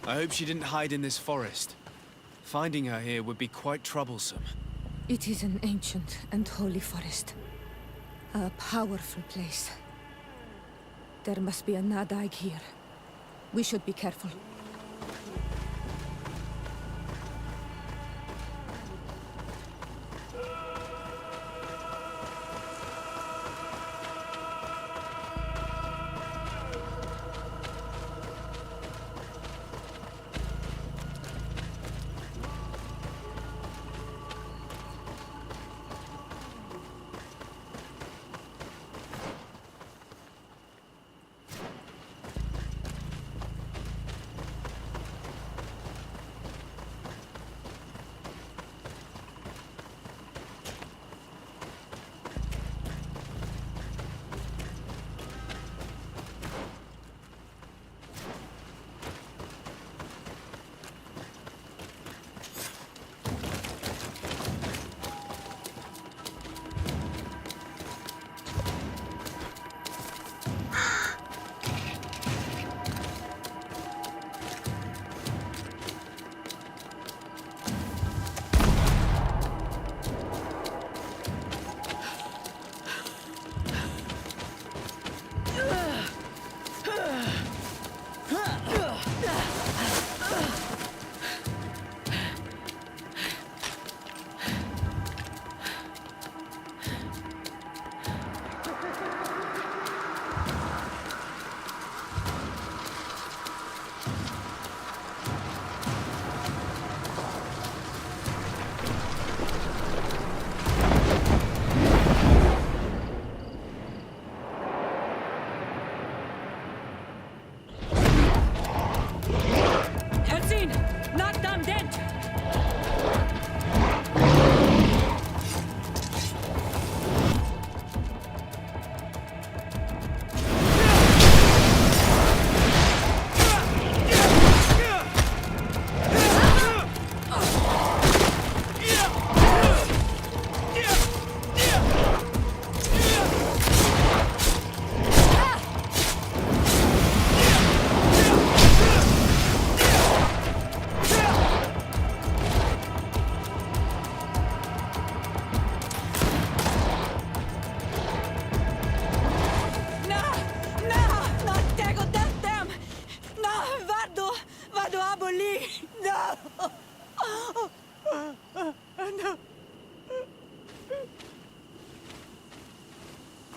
I hope she didn't hide in this forest. Finding her here would be quite troublesome. It is an ancient and holy forest. A powerful place. There must be a Nadag here. We should be careful.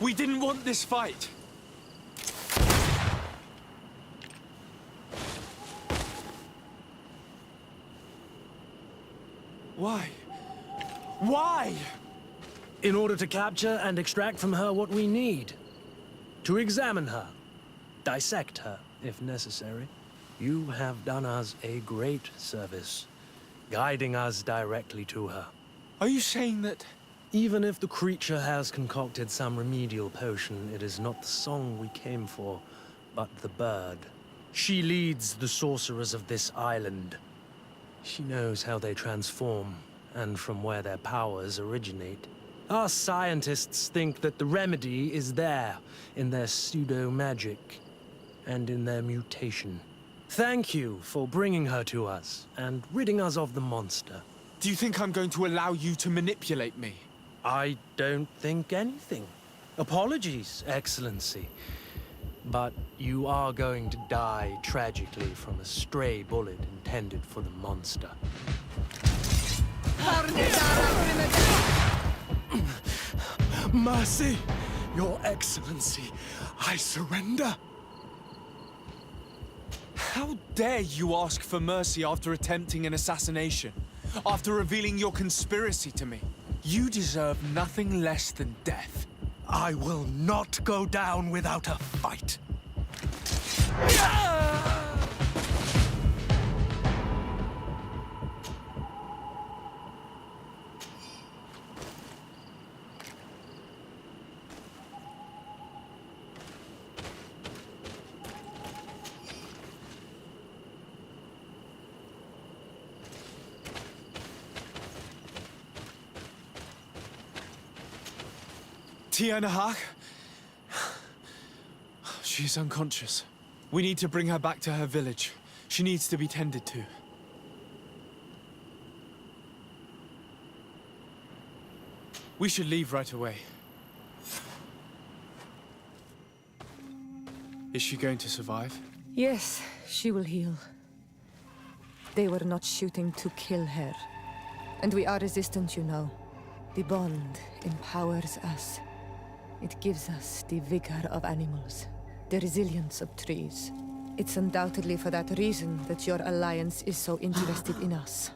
We didn't want this fight. Why? Why? In order to capture and extract from her what we need. To examine her. Dissect her, if necessary. You have done us a great service, guiding us directly to her. Are you saying that... Even if the creature has concocted some remedial potion, it is not the song we came for, but the bird. She leads the sorcerers of this island. She knows how they transform, and from where their powers originate. Our scientists think that the remedy is there, in their pseudo-magic, and in their mutation. Thank you for bringing her to us, and ridding us of the monster. Do you think I'm going to allow you to manipulate me? I don't think anything. Apologies, Excellency. But you are going to die tragically from a stray bullet intended for the monster. Mercy, Your Excellency, I surrender. How dare you ask for mercy after attempting an assassination? After revealing your conspiracy to me? You deserve nothing less than death. I will not go down without a fight. Tianahak? She's unconscious. We need to bring her back to her village. She needs to be tended to. We should leave right away. Is she going to survive? Yes, she will heal. They were not shooting to kill her. And we are resistant, you know. The bond empowers us. It gives us the vigor of animals, the resilience of trees. It's undoubtedly for that reason that your alliance is so interested in us.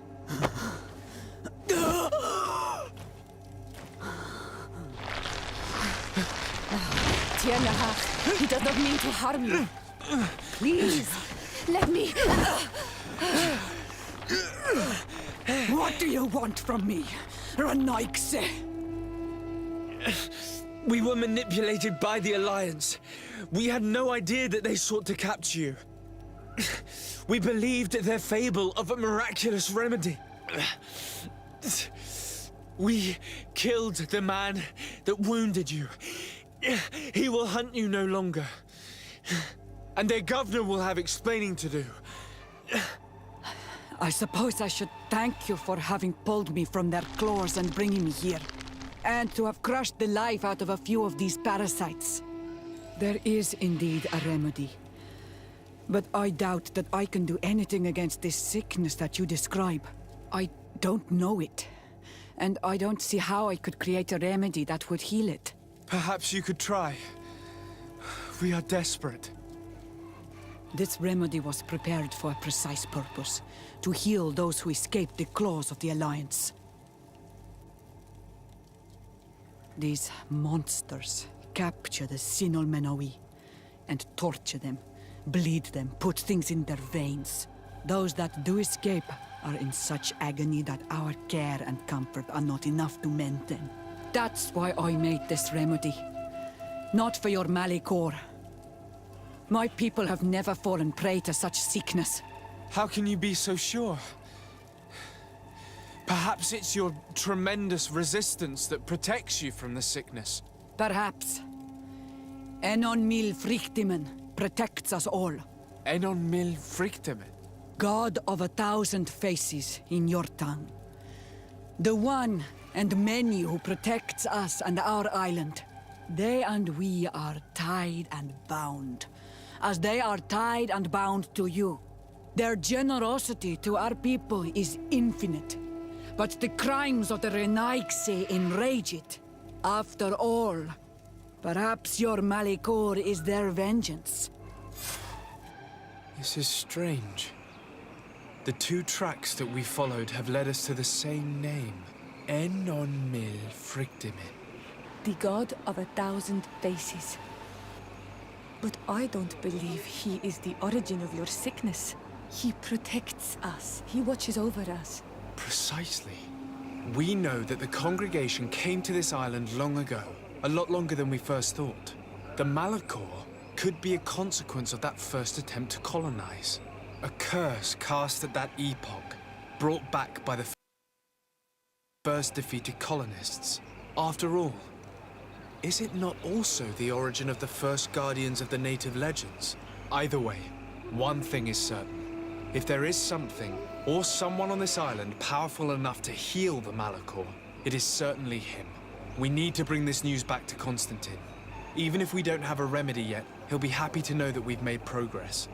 Tiernahach, he does not mean to harm you. Please, let me... What do you want from me, Ranaikse? We were manipulated by the Alliance. We had no idea that they sought to capture you. We believed their fable of a miraculous remedy. We killed the man that wounded you. He will hunt you no longer. And their governor will have explaining to do. I suppose I should thank you for having pulled me from their claws and bringing me here. And to have crushed the life out of a few of these parasites. There is indeed a remedy. But I doubt that I can do anything against this sickness that you describe. I don't know it. And I don't see how I could create a remedy that would heal it. Perhaps you could try. We are desperate. This remedy was prepared for a precise purpose. To heal those who escaped the claws of the Alliance. These monsters capture the Sinol Menoi and torture them, bleed them, put things in their veins. Those that do escape are in such agony that our care and comfort are not enough to mend them. That's why I made this remedy. Not for your Malikor. My people have never fallen prey to such sickness. How can you be so sure? Perhaps it's your tremendous resistance that protects you from the sickness. Perhaps. Enon mil frictimen protects us all. Enon mil frictimen? God of 1,000 faces in your tongue. The one and many who protects us and our island. They and we are tied and bound, as they are tied and bound to you. Their generosity to our people is infinite, but the crimes of the Renaikse enrage it. After all, perhaps your Malikor is their vengeance. This is strange. The two tracks that we followed have led us to the same name. Enon mil frictimen. The god of 1,000 faces. But I don't believe he is the origin of your sickness. He protects us. He watches over us. Precisely. We know that the congregation came to this island long ago, a lot longer than we first thought. The Malachor could be a consequence of that first attempt to colonize. A curse cast at that epoch, brought back by the first defeated colonists. After all, is it not also the origin of the first guardians of the native legends? Either way, one thing is certain. If there is something, or someone on this island powerful enough to heal the Malachor, it is certainly him. We need to bring this news back to Constantine. Even if we don't have a remedy yet, he'll be happy to know that we've made progress.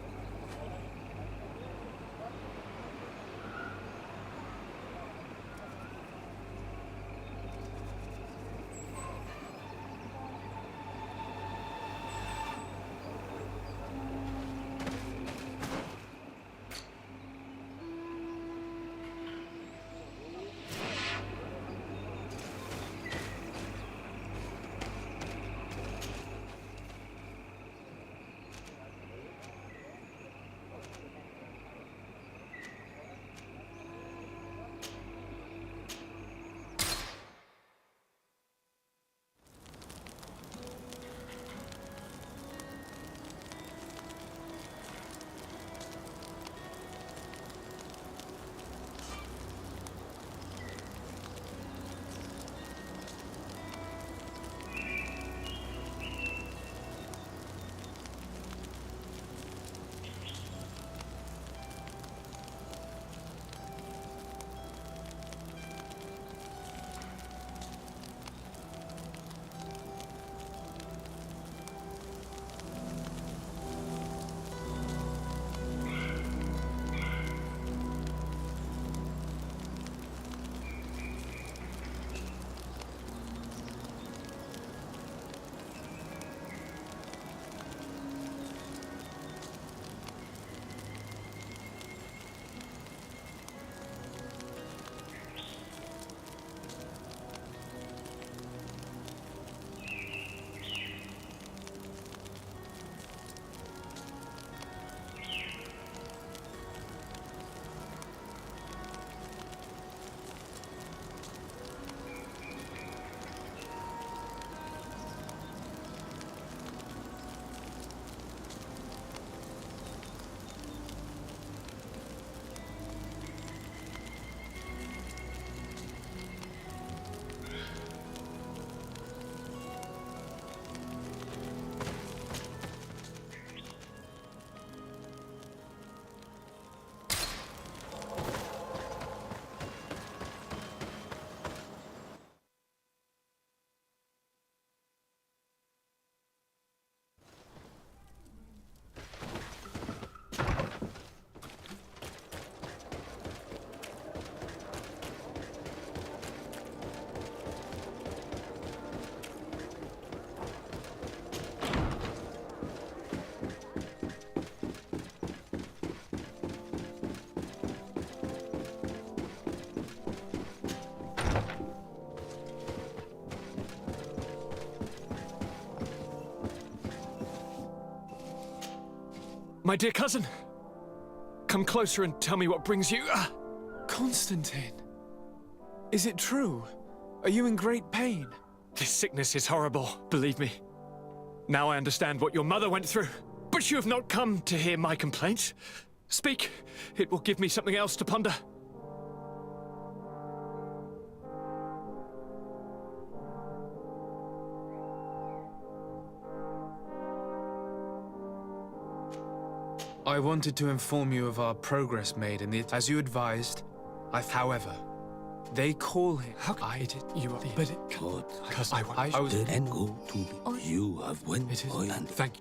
My dear cousin, come closer and tell me what brings you. Constantine, is it true? Are you in great pain? This sickness is horrible, believe me. Now I understand what your mother went through. But you have not come to hear my complaints. Speak, it will give me something else to ponder. I wanted to inform you of our progress made in the... As you advised, however, they call him... How can I did you are but it God, because I was... then go to the... You have went it is, and... Thank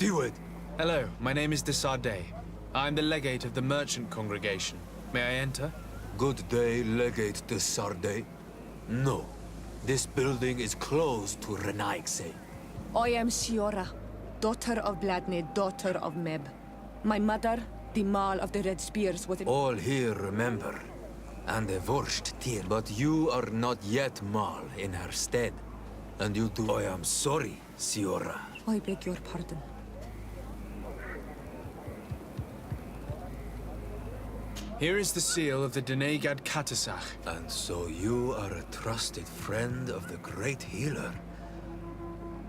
Steward. Hello, my name is Desardet. I'm the legate of the merchant congregation. May I enter? Good day, Legate Desardet. No, this building is closed to Renaigse. I am Siora, daughter of Bladne, daughter of Meb. My mother, the Mal of the Red Spears, was All here remember, and a Vorsht Tyr, but you are not yet Mal in her stead. And you too. I am sorry, Siora. I beg your pardon. Here is the seal of the Denegad Katasach. And so you are a trusted friend of the great healer.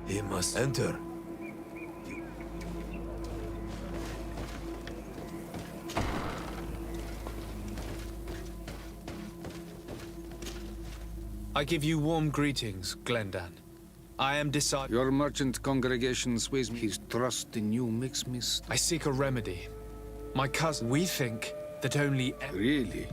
He must enter. I give you warm greetings, Glendan. I am disciple. Your merchant congregation sways me. His trust in you makes me... I seek a remedy. My cousin, we think that only... Really?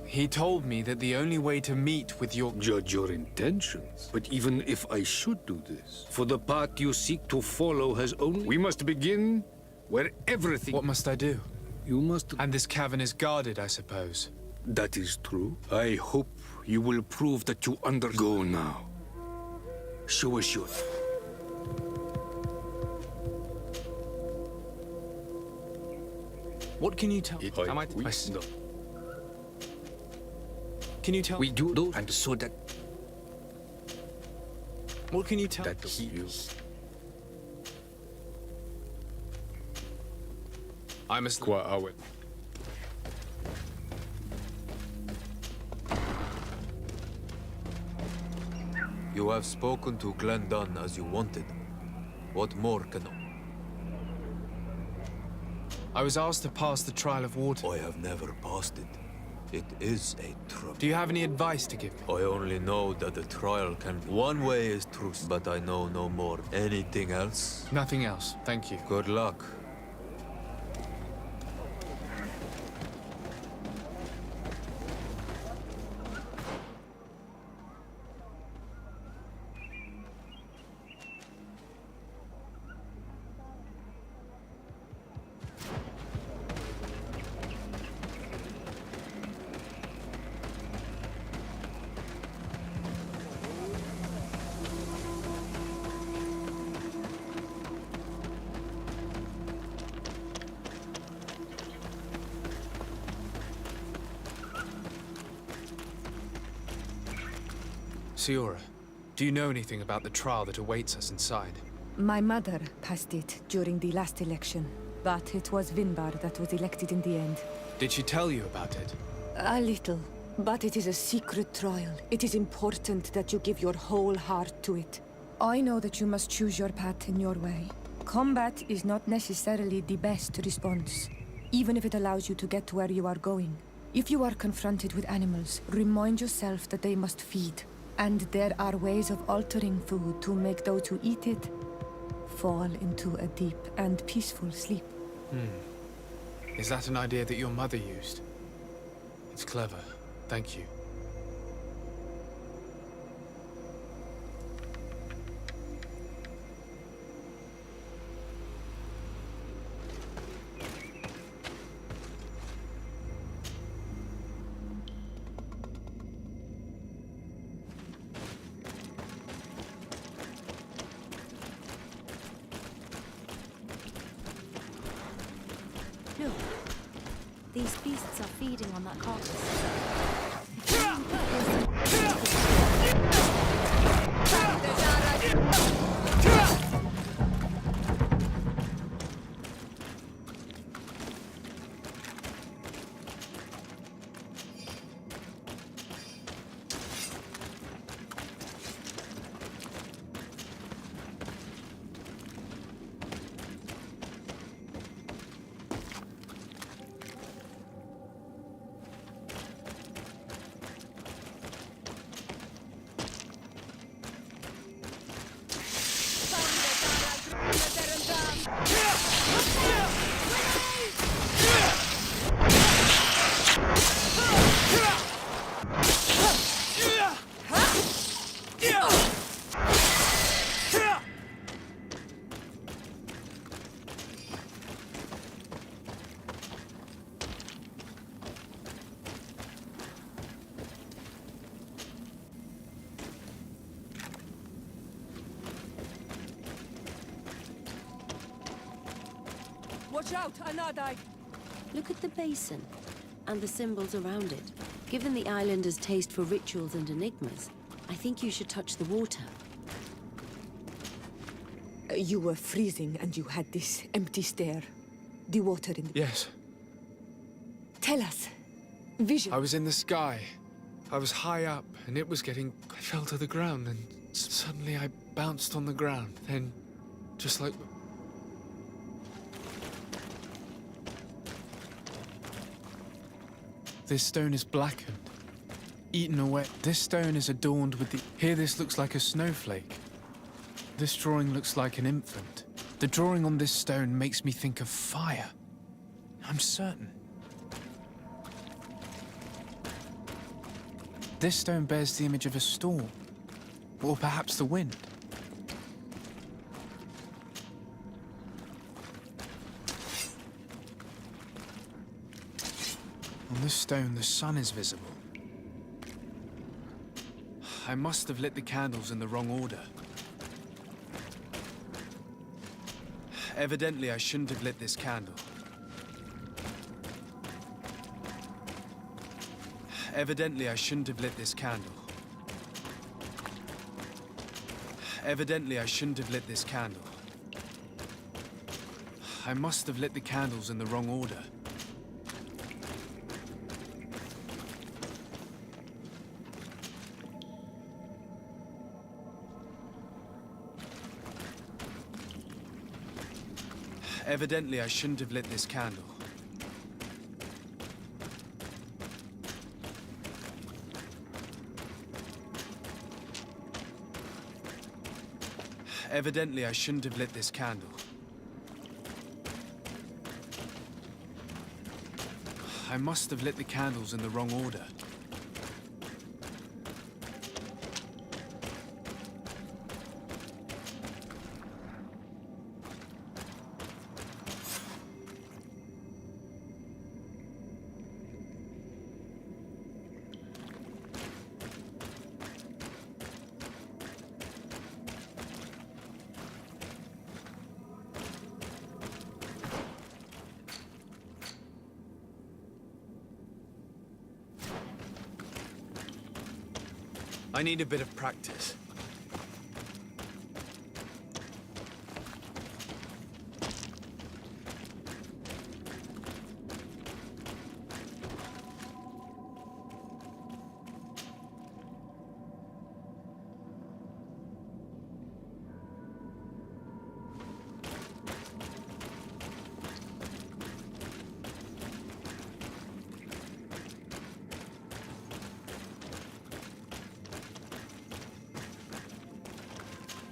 He told me that the only way to meet with your... Judge your intentions. But even if I should do this, for the path you seek to follow has only... We must begin where everything... What must I do? You must... And this cavern is guarded, I suppose. That is true. I hope you will prove that you Go now. Show us your... What can you tell me? Can you tell We do those, and so that... What can you tell That he... I must... You have spoken to Glendan as you wanted. What more can... I was asked to pass the trial of water. I have never passed it. It is a trouble. Do you have any advice to give me? I only know that the trial can be... One way is truth, but I know no more. Anything else? Nothing else, thank you. Good luck. Siora, do you know anything about the trial that awaits us inside? My mother passed it during the last election, but it was Vinbar that was elected in the end. Did she tell you about it? A little, but it is a secret trial. It is important that you give your whole heart to it. I know that you must choose your path in your way. Combat is not necessarily the best response, even if it allows you to get to where you are going. If you are confronted with animals, remind yourself that they must feed. And there are ways of altering food to make those who eat it fall into a deep and peaceful sleep. Is that an idea that your mother used? It's clever. Thank you. Look, these beasts are feeding on that carcass. Watch out, Anadai! Look at the basin and the symbols around it. Given the islanders' taste for rituals and enigmas, I think you should touch the water. You were freezing and you had this empty stare. The water in the... Yes. Tell us. Vision. I was in the sky. I was high up, and it was getting... I fell to the ground, and suddenly I bounced on the ground. Then, just like... This stone is blackened. Eaten away. This stone is adorned with the... Here this looks like a snowflake. This drawing looks like an infant. The drawing on this stone makes me think of fire. I'm certain. This stone bears the image of a storm. Or perhaps the wind. On this stone, the sun is visible. I must have lit the candles in the wrong order. Evidently, I shouldn't have lit this candle. Evidently, I shouldn't have lit this candle. Evidently, I shouldn't have lit this candle. I must have lit the candles in the wrong order. Evidently, I shouldn't have lit this candle. Evidently, I shouldn't have lit this candle. I must have lit the candles in the wrong order. I need a bit of practice.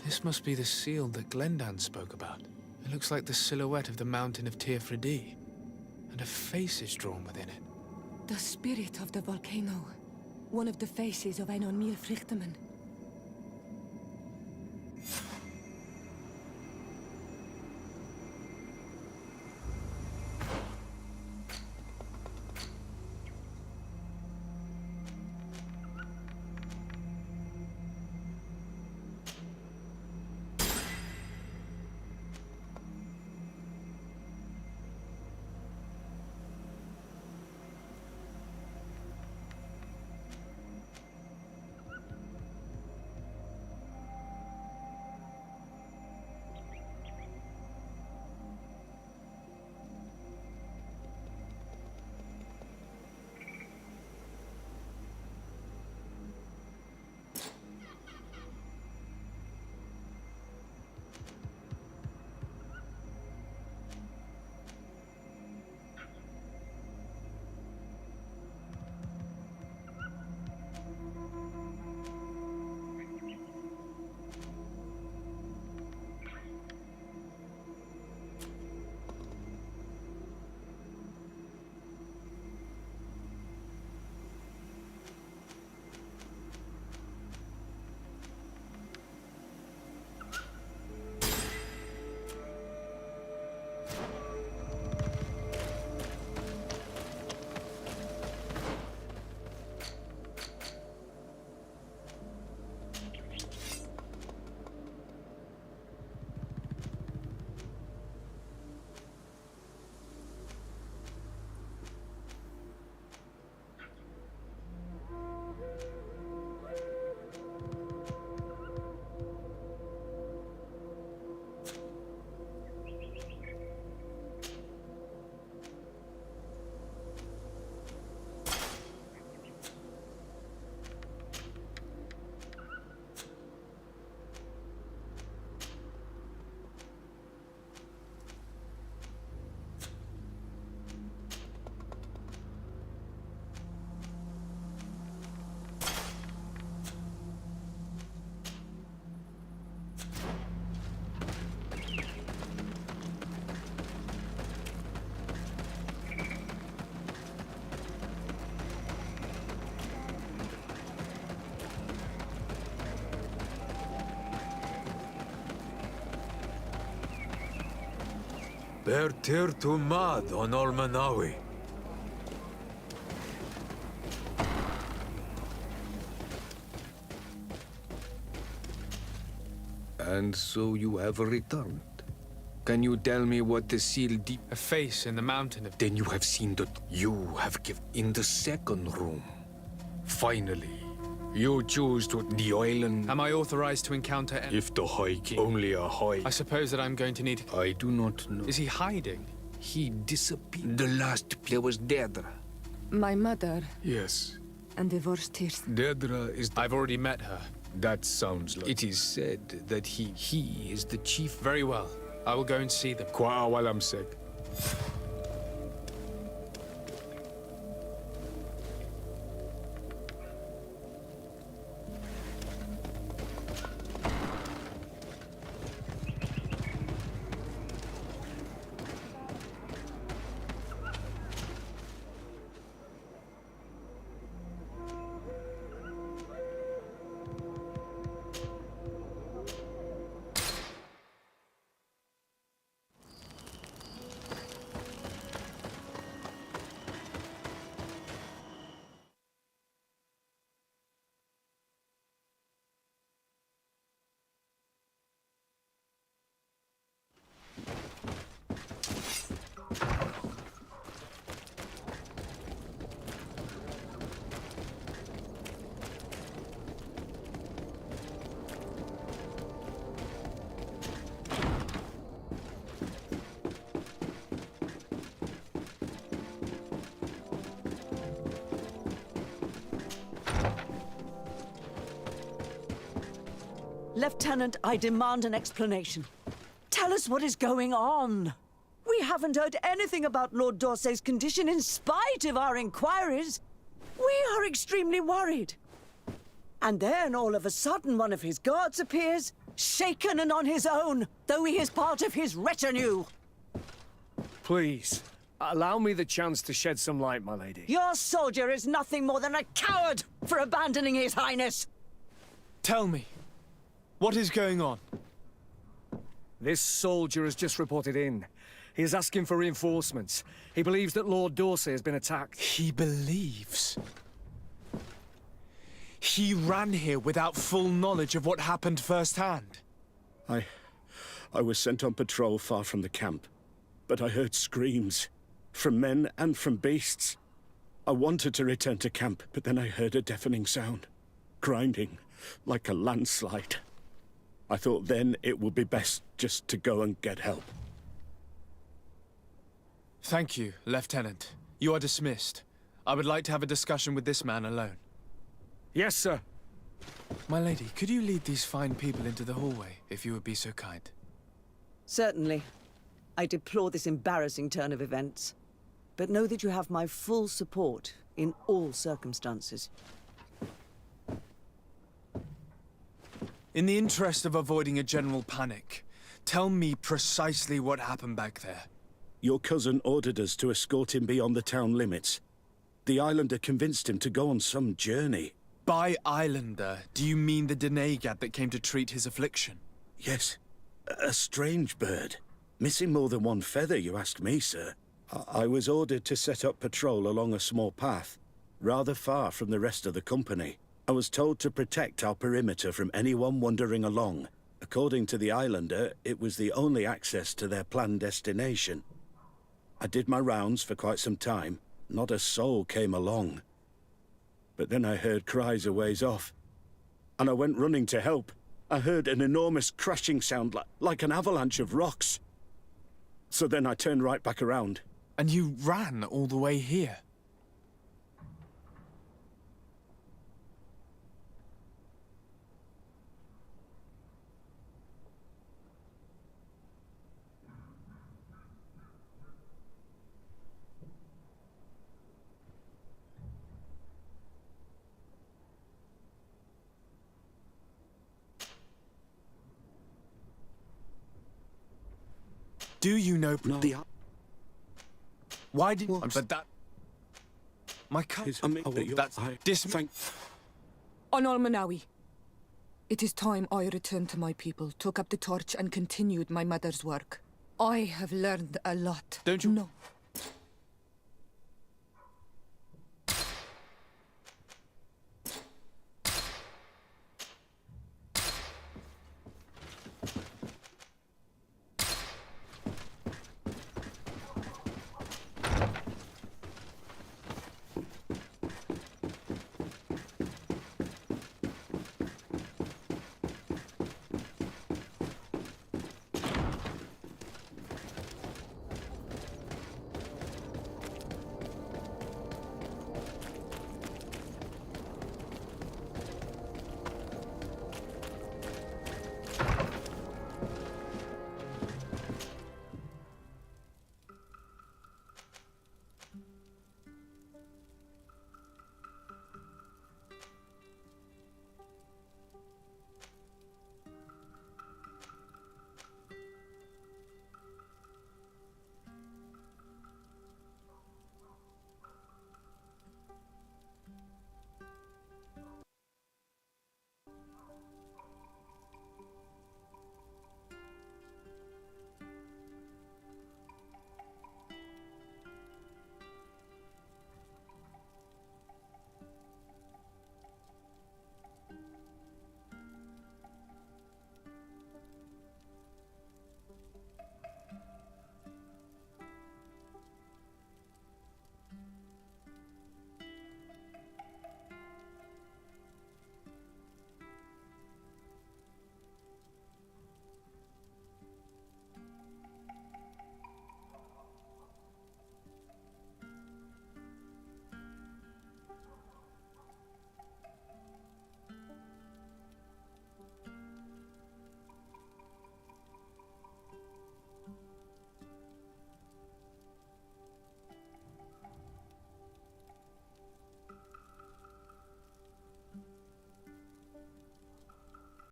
This must be the seal that Glendan spoke about. It looks like the silhouette of the mountain of Teofredi, and a face is drawn within it. The spirit of the volcano. One of the faces of Einon Mir Frichtemann. Bear tir to mad on Olmanawi. And so you have returned. Can you tell me what the seal deep? A face in the mountain of... Then you have seen that you have given in the second room. Finally, you choose to the island. Am I authorized to encounter any... If the High King... Only a High... I suppose that I'm going to need... I do not know. Is he hiding? He disappeared. The last player was Dedra. My mother. Yes. And divorced her. Dedra is... I've already met her. That sounds like... It is said that he is the chief... Very well. I will go and see them. Kwa walam sek. Lieutenant, I demand an explanation. Tell us what is going on. We haven't heard anything about Lord D'Orsay's condition in spite of our inquiries. We are extremely worried. And then all of a sudden one of his guards appears, shaken and on his own, though he is part of his retinue. Please, allow me the chance to shed some light, my lady. Your soldier is nothing more than a coward for abandoning his highness. Tell me. What is going on? This soldier has just reported in. He is asking for reinforcements. He believes that Lord D'Orsay has been attacked. He believes? He ran here without full knowledge of what happened firsthand. I was sent on patrol far from the camp, but I heard screams, from men and from beasts. I wanted to return to camp, but then I heard a deafening sound, grinding, like a landslide. I thought then it would be best just to go and get help. Thank you, Lieutenant. You are dismissed. I would like to have a discussion with this man alone. Yes, sir. My lady, could you lead these fine people into the hallway, if you would be so kind? Certainly. I deplore this embarrassing turn of events, but know that you have my full support in all circumstances. In the interest of avoiding a general panic, tell me precisely what happened back there. Your cousin ordered us to escort him beyond the town limits. The Islander convinced him to go on some journey. By Islander, do you mean the Denegat that came to treat his affliction? Yes. A strange bird. Missing more than one feather, you ask me, sir. I was ordered to set up patrol along a small path, rather far from the rest of the company. I was told to protect our perimeter from anyone wandering along. According to the Islander, it was the only access to their planned destination. I did my rounds for quite some time. Not a soul came along. But then I heard cries a ways off, and I went running to help. I heard an enormous crashing sound like an avalanche of rocks. So then I turned right back around. And you ran all the way here? Do you know the... Why did... But that... My cousin... That's... On Olmanawi. It is time I returned to my people, took up the torch and continued my mother's work. I have learned a lot. Don't you... No.